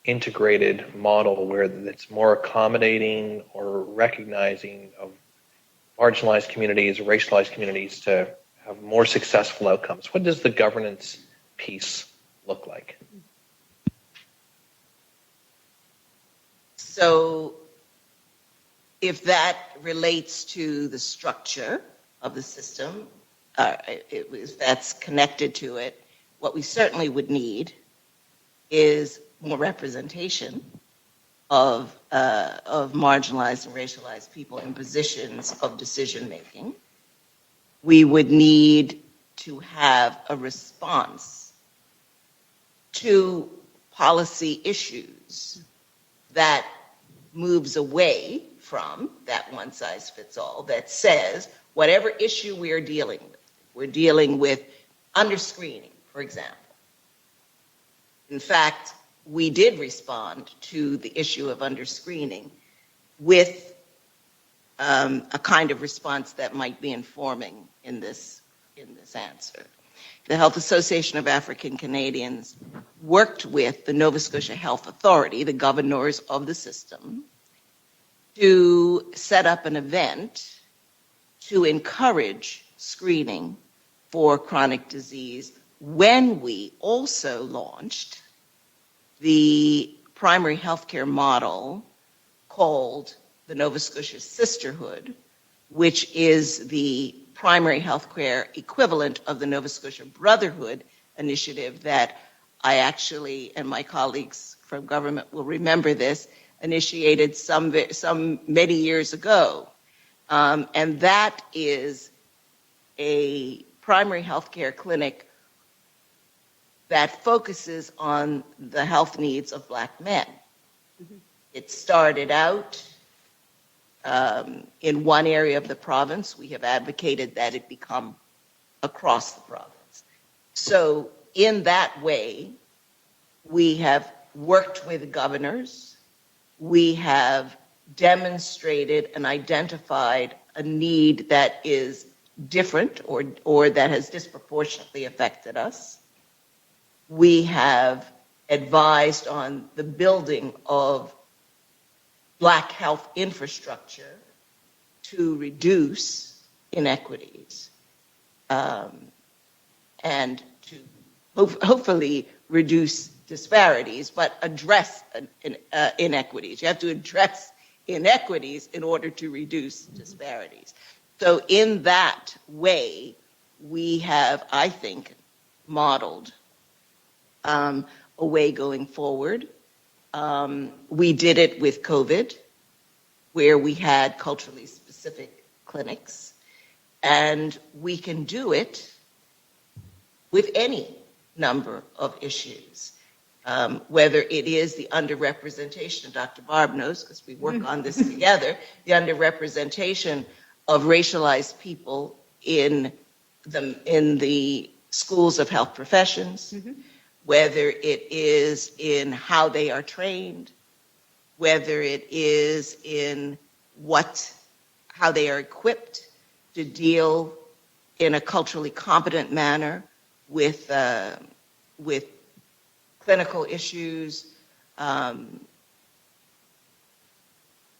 integrated model where it's more accommodating or recognizing of marginalized communities, racialized communities to have more successful outcomes? What does the governance piece look like? So if that relates to the structure of the system, if that's connected to it, what we certainly would need is more representation of marginalized and racialized people in positions of decision making. We would need to have a response to policy issues that moves away from that one size fits all, that says whatever issue we're dealing with underscreening, for example. In fact, we did respond to the issue of underscreening with a kind of response that might be informing in this answer. The Health Association of African Canadians worked with the Nova Scotia Health Authority, the governors of the system, to set up an event to encourage screening for chronic disease when we also launched the primary healthcare model called the Nova Scotia Sisterhood, which is the primary healthcare equivalent of the Nova Scotia Brotherhood initiative that I actually, and my colleagues from government will remember this, initiated some many years ago. And that is a primary healthcare clinic that focuses on the health needs of Black men. Mm-hmm. It started out in one area of the province. We have advocated that it become across the province. So in that way, we have worked with governors. We have demonstrated and identified a need that is different or that has disproportionately affected us. We have advised on the building of Black health infrastructure to reduce inequities and to hopefully reduce disparities, but address inequities. You have to address inequities in order to reduce disparities. So in that way, we have, I think, modeled a way going forward. We did it with COVID, where we had culturally specific clinics, and we can do it with any number of issues. Whether it is the underrepresentation, and Dr. Barb knows because we work on this together, the underrepresentation of racialized people in the schools of health professions, whether it is in how they are trained, whether it is in how they are equipped to deal in a culturally competent manner with clinical issues,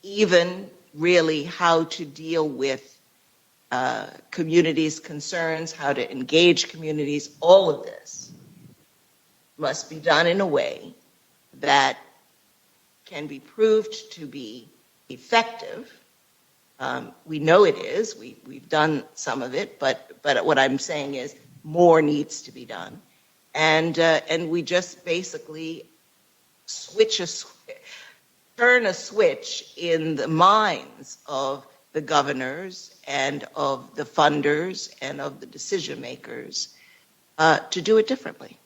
even really how to deal with communities' concerns, how to engage communities. All of this must be done in a way that can be proved to be effective. We know it is. We've done some of it, but what I'm saying is more needs to be done. And we just basically turn a switch in the minds of the governors and of the funders and of the decision makers to do it differently.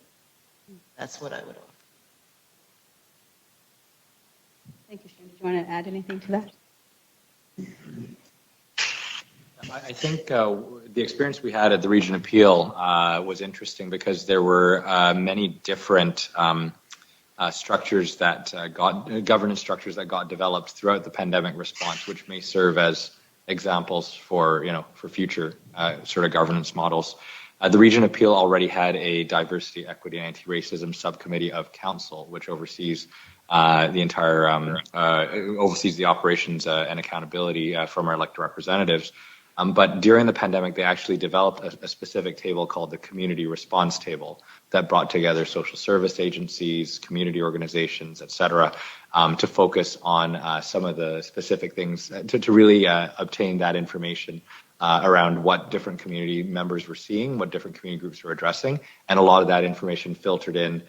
That's what I would offer. Thank you, Sharon. Did you want to add anything to that? I think the experience we had at the Region Appeal was interesting because there were many different structures that governance structures that got developed throughout the pandemic response, which may serve as examples for future sort of governance models. The Region Appeal already had a diversity, equity, and anti-racism subcommittee of council, which oversees the entire oversees the operations and accountability from our elected representatives. But during the pandemic, they actually developed a specific table called the Community Response Table that brought together social service agencies, community organizations, et cetera, to focus on some of the specific things to really obtain that information around what different community members were seeing, what different community groups were addressing, and a lot of that information filtered in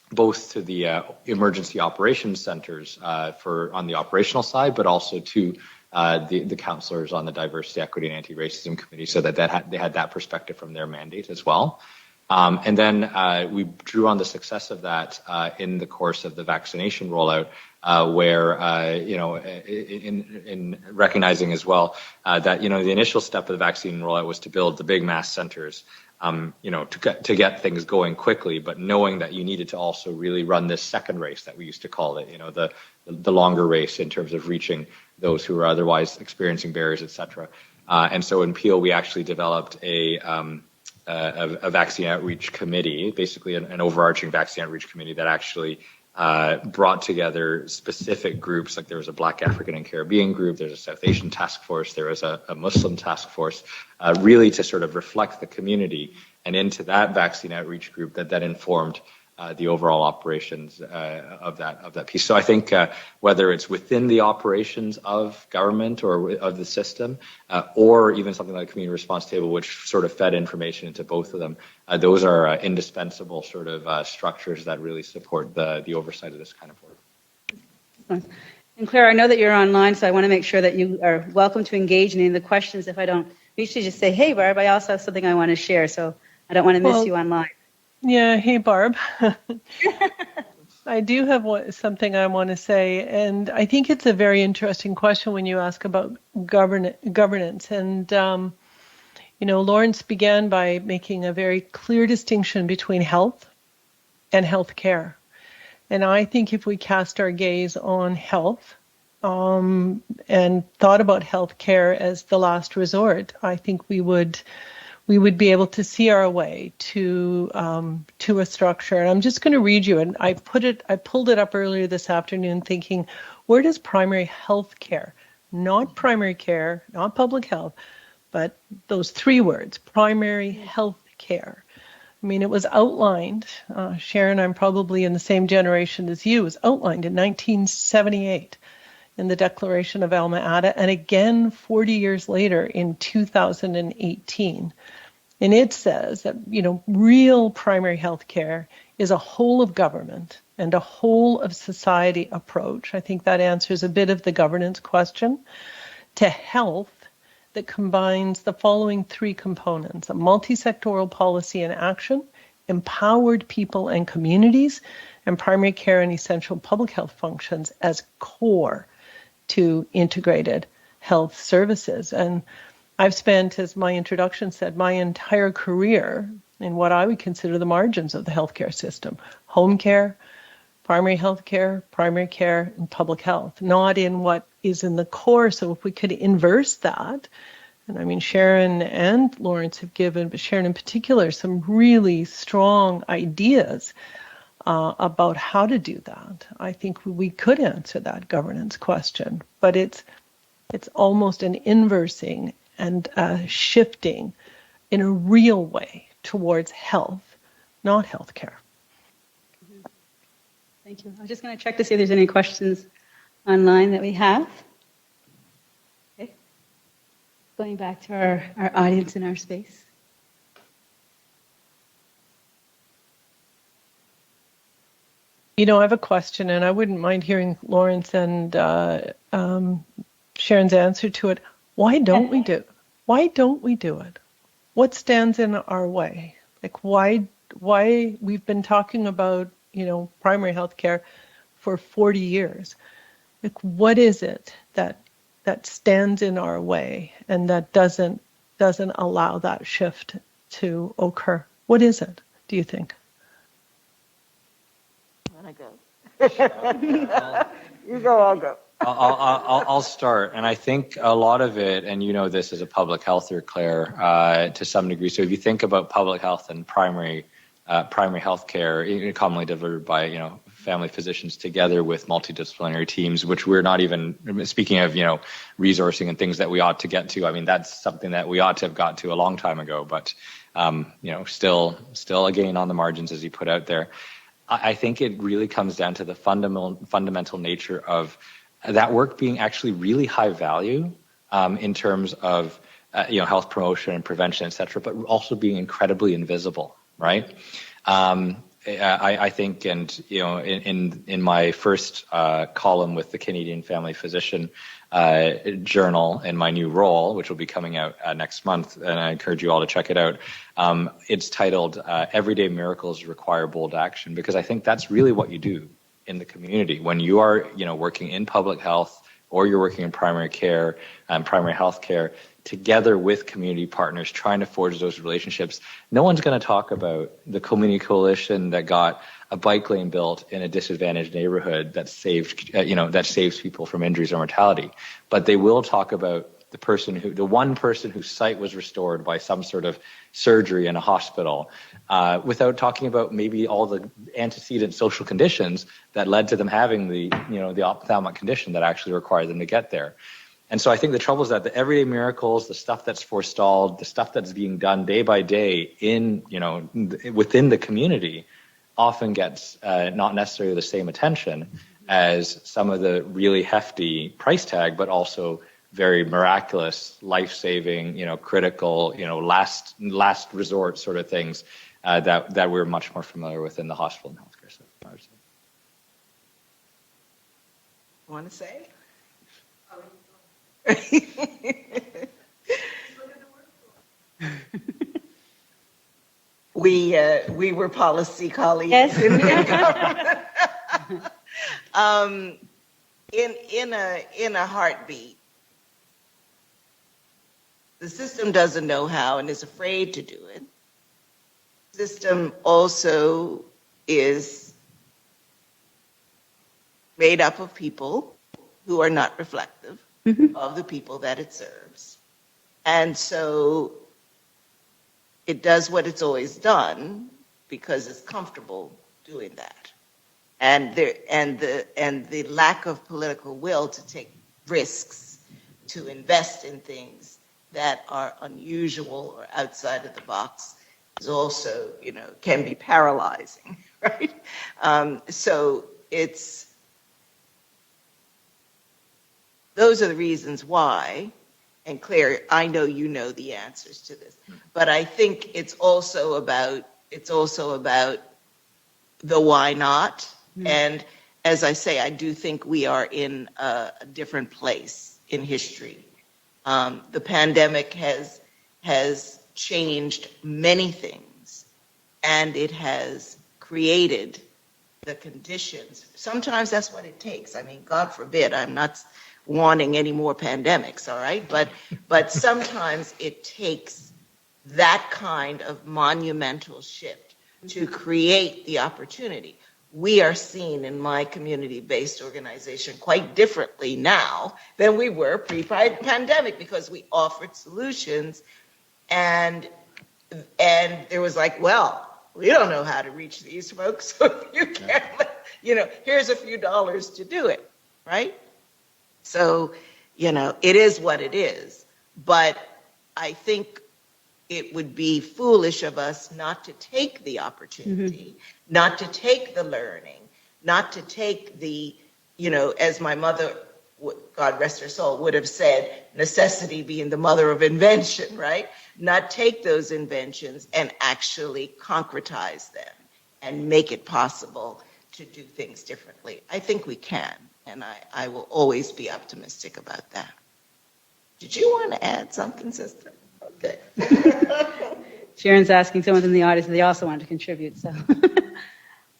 both to the emergency operations centers on the operational side, but also to the councillors on the diversity, equity, and anti-racism committee, so that they had that perspective from their mandate as well. And then we drew on the success of that in the course of the vaccination rollout, where in recognizing as well that the initial step of the vaccine rollout was to build the big mass centers, to get things going quickly, but knowing that you needed to also really run this second race that we used to call it, the longer race in terms of reaching those who are otherwise experiencing barriers, et cetera. And so in Peel, we actually developed a vaccine outreach committee, basically an overarching vaccine outreach committee that actually brought together specific groups. Like there was a Black African and Caribbean group, there's a South Asian task force, there was a Muslim task force, really to sort of reflect the community, and into that vaccine outreach group that informed the overall operations of that piece. So I think whether it's within the operations of government or of the system, or even something like a community response table, which sort of fed information into both of them, those are indispensable sort of structures that really support the oversight of this kind of work. And Claire, I know that you're online, so I want to make sure that you are welcome to engage in any of the questions. If I don't reach you, just say, hey, Barb, I also have something I want to share, so I don't want to miss you online. Yeah, hey, Barb. I do have something I want to say, and I think it's a very interesting question when you ask about governance. And, Lawrence began by making a very clear distinction between health and healthcare. And I think if we cast our gaze on health and thought about healthcare as the last resort, I think we would be able to see our way to a structure. And I'm just going to read you, and I pulled it up earlier this afternoon thinking, where does primary health care, not primary care, not public health, but those three words, primary health care. I mean, it was outlined, Sharon, I'm probably in the same generation as you, it was outlined in 1978 in the Declaration of Alma Ata, and again 40 years later in 2018. And it says that, real primary health care is a whole of government and a whole of society approach. I think that answers a bit of the governance question to health that combines the following three components: a multi-sectoral policy and action, empowered people and communities, and primary care and essential public health functions as core to integrated health services. And I've spent, as my introduction said, my entire career in what I would consider the margins of the healthcare system: home care, primary health care, primary care, and public health, not in what is in the core. So if we could inverse that, and I mean, Sharon and Lawrence have given, but Sharon in particular, some really strong ideas about how to do that. I think we could answer that governance question, but it's almost an inversing and shifting in a real way towards health, not healthcare. Thank you. I was just going to check to see if there's any questions online that we have. Okay. Going back to our audience in our space. You know, I have a question, and I wouldn't mind hearing Lawrence and Sharon's answer to it. Why don't we do it? Why don't we do it? What stands in our way? Like, why we've been talking about, primary health care for 40 years. Like, what is it that stands in our way and that doesn't allow that shift to occur? What is it, do you think? I go. You go, I'll go. I'll start, and I think a lot of it, and this is a public health Claire, to some degree. So if you think about public health and primary health care, commonly delivered by family physicians together with multidisciplinary teams, which we're not even speaking of resourcing and things that we ought to get to. I mean, that's something that we ought to have got to a long time ago, but still again on the margins, as you put out there. I think it really comes down to the fundamental nature of that work being actually really high value in terms of health promotion and prevention, et cetera, but also being incredibly invisible, right? I think, and in my first column with the Canadian Family Physician Journal in my new role, which will be coming out next month, and I encourage you all to check it out. It's titled "Everyday Miracles Require Bold Action," because I think that's really what you do in the community when you are, working in public health or you're working in primary care and primary health care together with community partners trying to forge those relationships. No one's going to talk about the community coalition that got a bike lane built in a disadvantaged neighborhood that saves people from injuries or mortality. But they will talk about the one person whose sight was restored by some sort of surgery in a hospital, without talking about maybe all the antecedent social conditions that led to them having the ophthalmic condition that actually required them to get there. And so I think the trouble is that the everyday miracles, the stuff that's forestalled, the stuff that's being done day by day within the community often gets not necessarily the same attention as some of the really hefty price tag, but also very miraculous, life-saving, critical, last resort sort of things that we're much more familiar with in the hospital and healthcare sector. Want to say? We were policy colleagues. Yes. In a heartbeat, the system doesn't know how and is afraid to do it. The system also is made up of people who are not reflective of the people that it serves. And so it does what it's always done because it's comfortable doing that. And the lack of political will to take risks, to invest in things that are unusual or outside of the box is also, can be paralyzing, right? So those are the reasons why, and Claire, I know you know the answers to this, but I think it's also about the why not. And as I say, I do think we are in a different place in history. The pandemic has changed many things, and it has created the conditions. Sometimes that's what it takes. I mean, God forbid, I'm not wanting any more pandemics, all right? But sometimes it takes that kind of monumental shift to create the opportunity. We are seen in my community-based organization quite differently now than we were pre-pandemic, because we offered solutions, and there was like, well, we don't know how to reach these folks, so if you can't, here's a few dollars to do it, right? So, it is what it is. But I think it would be foolish of us not to take the opportunity, not to take the learning, not to take the, as my mother, God rest her soul, would have said, necessity being the mother of invention, right? Not take those inventions and actually concretize them and make it possible to do things differently. I think we can, and I will always be optimistic about that. Did you want to add something, sister? Okay. Sharon's asking someone in the audience if they also wanted to contribute, so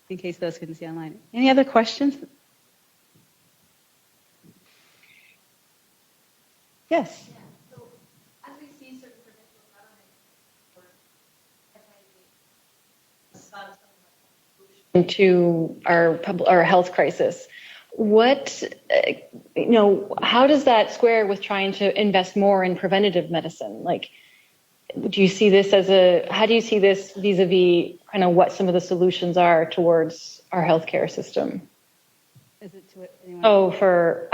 in case those couldn't see online. Any other questions? Yes. Yeah. So as we see certain provincial governments into our health crisis, what how does that square with trying to invest more in preventative medicine? Like, do you see this how do you see this vis-a-vis kind of what some of the solutions are towards our healthcare system? Is it to anyone? Oh, for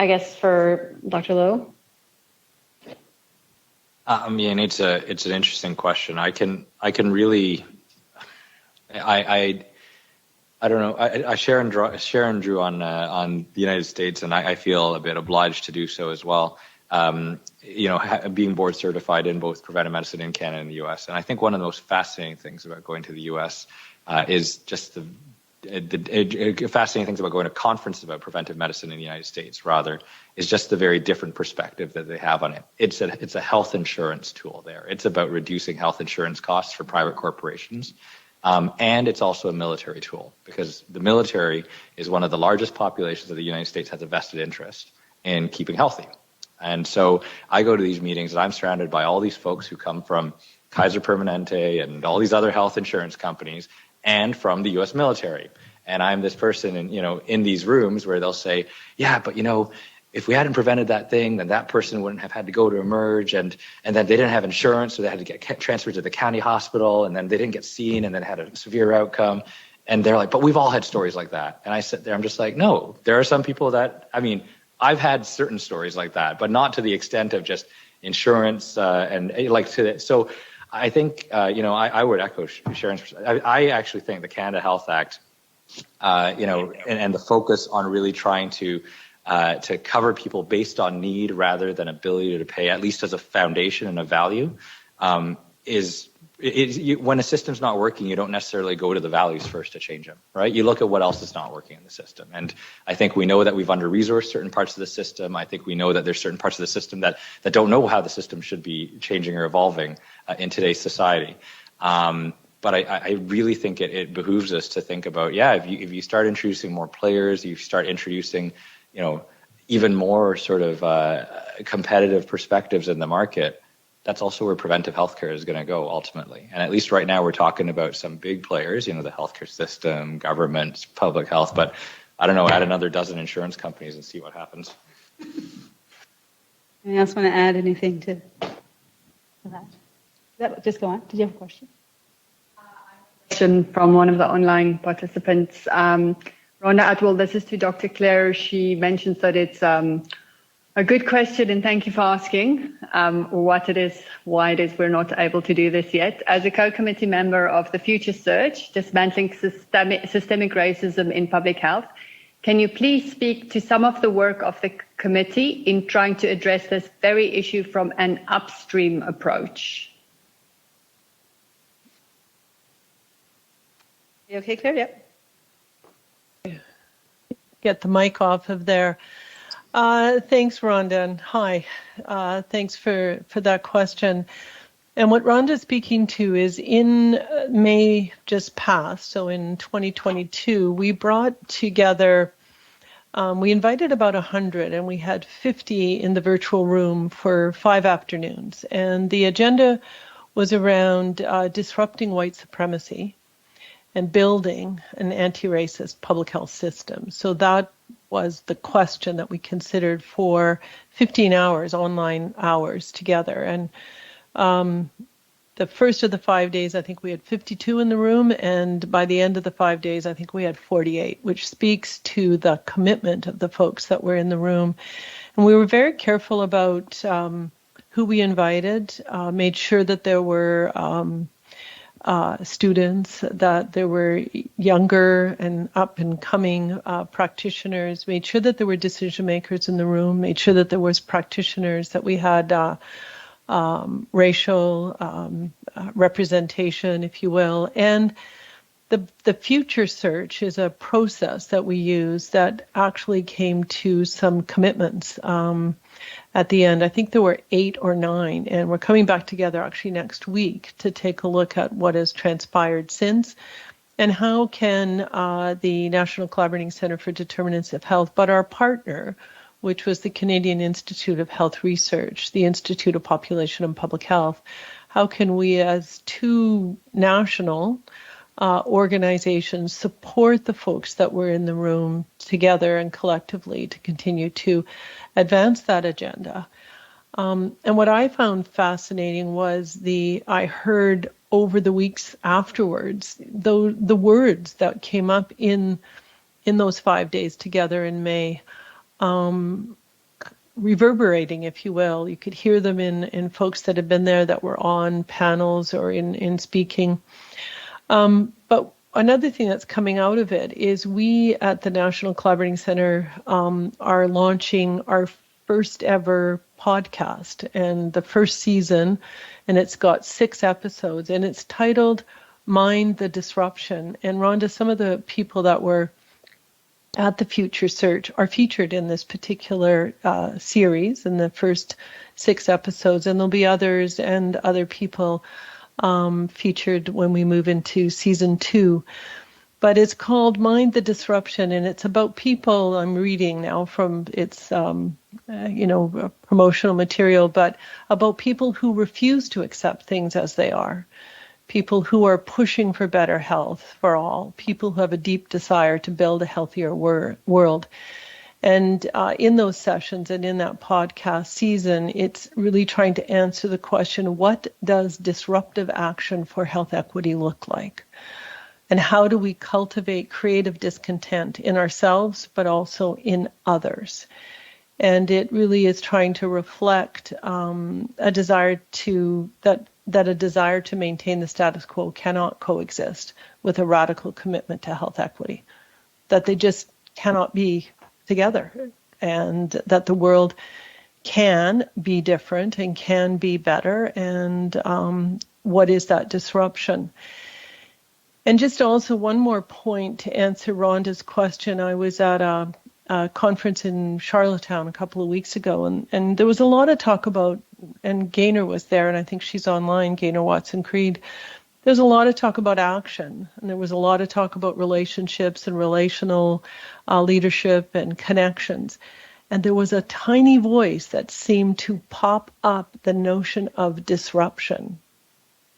Dr. Loh? I mean, it's an interesting question. I really, I don't know. Sharon drew on the United States, and I feel a bit obliged to do so as well. Being board certified in both preventive medicine in Canada and the U.S. And I think one of the most fascinating things about going to the U.S. Is just the fascinating things about going to conferences about preventive medicine in the United States, rather, is just the very different perspective that they have on it. It's a health insurance tool there. It's about reducing health insurance costs for private corporations. And it's also a military tool, because the military is one of the largest populations of the United States, has a vested interest in keeping healthy. And so I go to these meetings and I'm surrounded by all these folks who come from Kaiser Permanente and all these other health insurance companies and from the U.S. military. And I'm this person in these rooms where they'll say, yeah, but if we hadn't prevented that thing, then that person wouldn't have had to go to emerge, and then they didn't have insurance, so they had to get transferred to the county hospital, and then they didn't get seen, and then had a severe outcome. And they're like, but we've all had stories like that. And I sit there, I'm just like, no, there are some people that, I've had certain stories like that, but not to the extent of just insurance So I think, I would echo Sharon's perspective. I actually think the Canada Health Act, and the focus on really trying to cover people based on need rather than ability to pay, at least as a foundation and a value, when a system's not working, you don't necessarily go to the values first to change them, right? You look at what else is not working in the system. And I think we know that we've under-resourced certain parts of the system. I think we know that there's certain parts of the system that don't know how the system should be changing or evolving in today's society. But I really think it behooves us to think about, if you start introducing more players, you start introducing even more sort of competitive perspectives in the market, that's also where preventive healthcare is going to go ultimately. And at least right now we're talking about some big players, the healthcare system, governments, public health, but I don't know, add another dozen insurance companies and see what happens. Anyone else want to add anything to that? Just go on. Did you have a question? Question from one of the online participants. Rhonda Atwell, this is to Dr. Clare. She mentions that it's a good question, and thank you for asking why it is we're not able to do this yet. As a co-committee member of the Future Search, Dismantling Systemic Racism in Public Health, can you please speak to some of the work of the committee in trying to address this very issue from an upstream approach? You okay, Claire? Yep. Get the mic off of there. Thanks, Rhonda, and hi. Thanks for that question. And what Rhonda's speaking to is in May just passed, so in 2022, we brought together, we invited about 100 and we had 50 in the virtual room for 5 afternoons. And the agenda was around disrupting white supremacy and building an anti-racist public health system. So that was the question that we considered for 15 hours, online hours together. And the first of the 5 days, I think we had 52 in the room, and by the end of the 5 days, I think we had 48, which speaks to the commitment of the folks that were in the room. And we were very careful about who we invited, made sure that there were students, that there were younger and up and coming practitioners, made sure that there were decision makers in the room, made sure that there was practitioners, that we had racial representation, if you will. And the future search is a process that we use that actually came to some commitments at the end. I think there were 8 or 9, and we're coming back together actually next week to take a look at what has transpired since and how can the National Collaborating Centre for Determinants of Health, but our partner, which was the Canadian Institute of Health Research, the Institute of Population and Public Health, how can we as 2 national organizations support the folks that were in the room together and collectively to continue to advance that agenda. And what I found fascinating was I heard over the weeks afterwards, the words that came up in those 5 days together in May, reverberating, if you will. You could hear them in folks that had been there that were on panels or in speaking. But another thing that's coming out of it is we at the National Collaborating Centre are launching our first ever podcast, and the first season, and it's got 6 episodes, and it's titled Mind the Disruption. And Rhonda, some of the people that were at the Future Search are featured in this particular series in the first 6 episodes, and there'll be others and other people featured when we move into season 2. But it's called Mind the Disruption, and it's about people. I'm reading now from its promotional material, but about people who refuse to accept things as they are, people who are pushing for better health for all, people who have a deep desire to build a healthier world. And in those sessions and in that podcast season, it's really trying to answer the question, what does disruptive action for health equity look like? And how do we cultivate creative discontent in ourselves, but also in others? And it really is trying to reflect a desire to maintain the status quo cannot coexist with a radical commitment to health equity, that they just cannot be together, and that the world can be different and can be better, and what is that disruption? And just also one more point to answer Rhonda's question. I was at a conference in Charlottetown a couple of weeks ago, and there was a lot of talk about, and Gaynor was there, and I think she's online, Gaynor Watson-Creed. There's a lot of talk about action, and there was a lot of talk about relationships and relational leadership and connections. And there was a tiny voice that seemed to pop up the notion of disruption.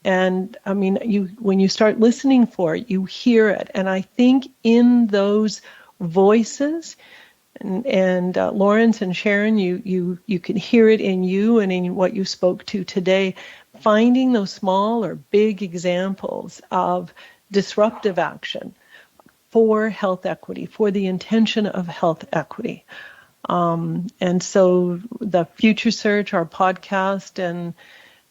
And I mean, when you start listening for it, you hear it. And I think in those voices, and Lawrence and Sharon, you can hear it in you and in what you spoke to today, finding those small or big examples of disruptive action for health equity, for the intention of health equity. And so the Future Search, our podcast, and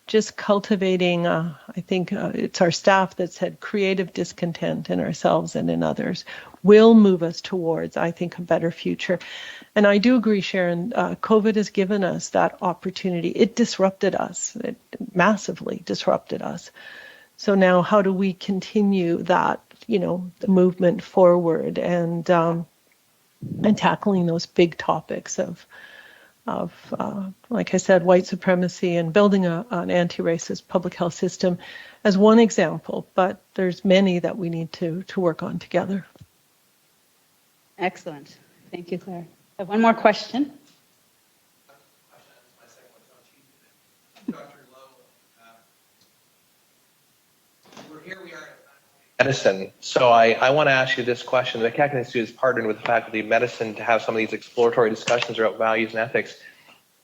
just cultivating, I think it's our staff that said creative discontent in ourselves and in others will move us towards, I think, a better future. And I do agree, Sharon, COVID has given us that opportunity. It disrupted us. It massively disrupted us. So now how do we continue that, the movement forward and tackling those big topics of like I said, white supremacy and building an anti-racist public health system as one example, but there's many that we need to work on together. Excellent. Thank you, Claire. I have one more question. Dr. Loh, here we are in medicine. So I want to ask you this question. The McKechnie Institute has partnered with the Faculty of Medicine to have some of these exploratory discussions about values and ethics.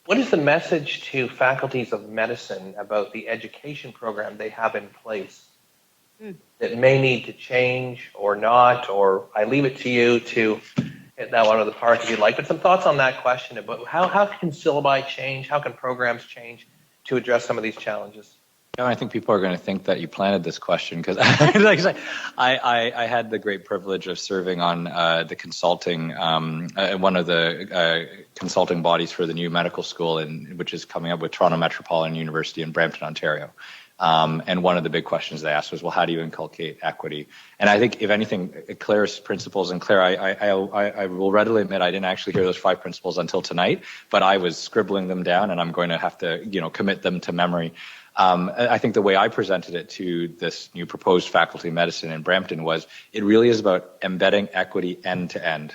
What is the message to faculties of medicine about the education program they have in place that may need to change or not? Or I leave it to you to hit that one of the park if you'd like. But some thoughts on that question about how can syllabi change? How can programs change to address some of these challenges? Yeah, I think people are going to think that you planted this question because I had the great privilege of serving on the consulting, one of the consulting bodies for the new medical school, which is coming up with Toronto Metropolitan University in Brampton, Ontario. And one of the big questions they asked was, well, how do you inculcate equity? And I think, if anything, Claire's principles, and Claire, I will readily admit I didn't actually hear those 5 principles until tonight, but I was scribbling them down, and I'm going to have to, commit them to memory. I think the way I presented it to this new proposed faculty of medicine in Brampton was it really is about embedding equity end to end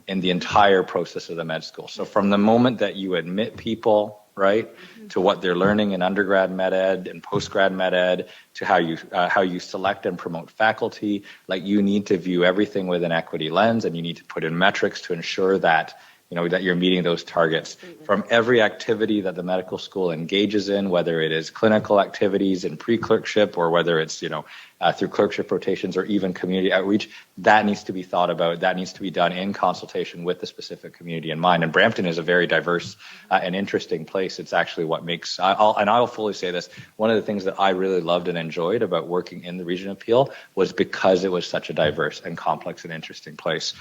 in the entire process of the med school. So from the moment that you admit people, right, to what they're learning in undergrad med ed and postgrad med ed, to how you select and promote faculty, like you need to view everything with an equity lens, and you need to put in metrics to ensure that that you're meeting those targets. From every activity that the medical school engages in, whether it is clinical activities in pre-clerkship or whether it's, through clerkship rotations or even community outreach, that needs to be thought about. That needs to be done in consultation with the specific community in mind. And Brampton is a very diverse and interesting place. It's actually what makes, I'll fully say this, one of the things that I really loved and enjoyed about working in the region of Peel was because it was such a diverse and complex and interesting place.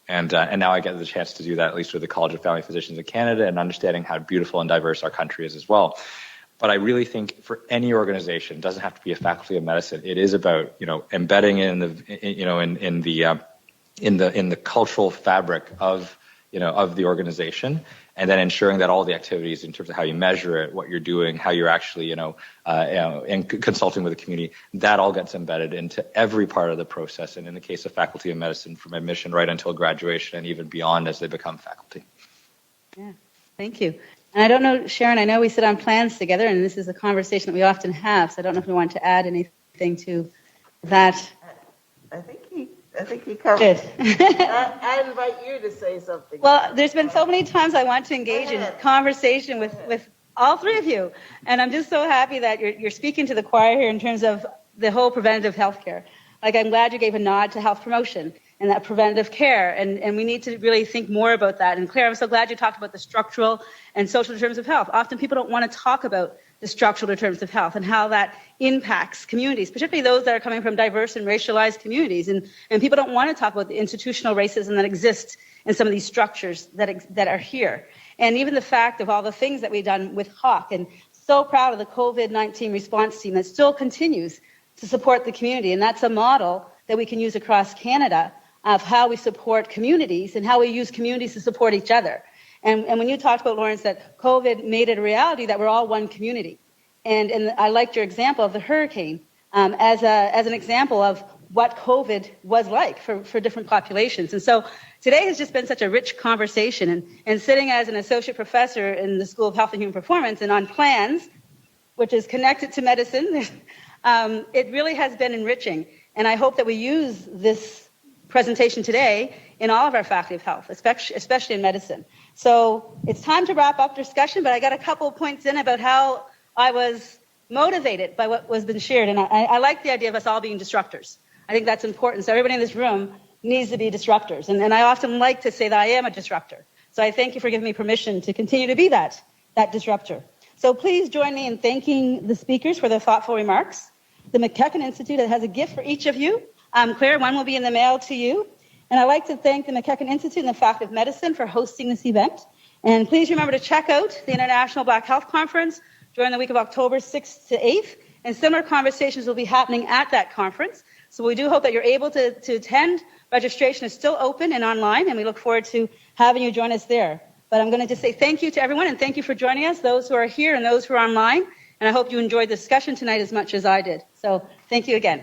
And now I get the chance to do that, at least with the College of Family Physicians of Canada, and understanding how beautiful and diverse our country is as well. But I really think for any organization, it doesn't have to be a faculty of medicine. It is about embedding in the cultural fabric of the organization, and then ensuring that all the activities in terms of how you measure it, what you're doing, how you're actually and consulting with the community, that all gets embedded into every part of the process. And in the case of faculty of medicine, from admission right until graduation and even beyond as they become faculty. Yeah, thank you. And I don't know, Sharon, I know we sit on plans together, and this is a conversation that we often have, so I don't know if you want to add anything to that. I think he covered it. I invite you to say something. Well, there's been so many times I want to engage in conversation with all three of you, and I'm just so happy that you're speaking to the choir here in terms of the whole preventative health care. Like, I'm glad you gave a nod to health promotion and that preventative care, and we need to really think more about that. And Claire, I'm so glad you talked about the structural and social determinants of health. Often people don't want to talk about the structural determinants of health and how that impacts communities, particularly those that are coming from diverse and racialized communities. And people don't want to talk about the institutional racism that exists in some of these structures that are here. And even the fact of all the things that we've done with HAWK, and so proud of the COVID-19 response team that still continues to support the community. And that's a model that we can use across Canada of how we support communities and how we use communities to support each other. And when you talked about, Lawrence, that COVID made it a reality that we're all one community. And I liked your example of the hurricane as an example of what COVID was like for different populations. And so today has just been such a rich conversation. And sitting as an associate professor in the School of Health and Human Performance and on plans, which is connected to medicine, it really has been enriching. And I hope that we use this presentation today in all of our faculty of health, especially in medicine. So it's time to wrap up discussion, but I got a couple of points in about how I was motivated by what was been shared. And I like the idea of us all being disruptors. I think that's important. So everybody in this room needs to be disruptors. And I often like to say that I am a disruptor. So I thank you for giving me permission to continue to be that disruptor. So please join me in thanking the speakers for their thoughtful remarks. The McKechnie Institute has a gift for each of you. Claire, one will be in the mail to you. And I'd like to thank the McKechnie Institute and the Faculty of Medicine for hosting this event. And please remember to check out the International Black Health Conference during the week of October 6th to 8th. And similar conversations will be happening at that conference. So we do hope that you're able to attend. Registration is still open and online, and we look forward to having you join us there. But I'm going to just say thank you to everyone, and thank you for joining us, those who are here and those who are online. And I hope you enjoyed the discussion tonight as much as I did. So thank you again.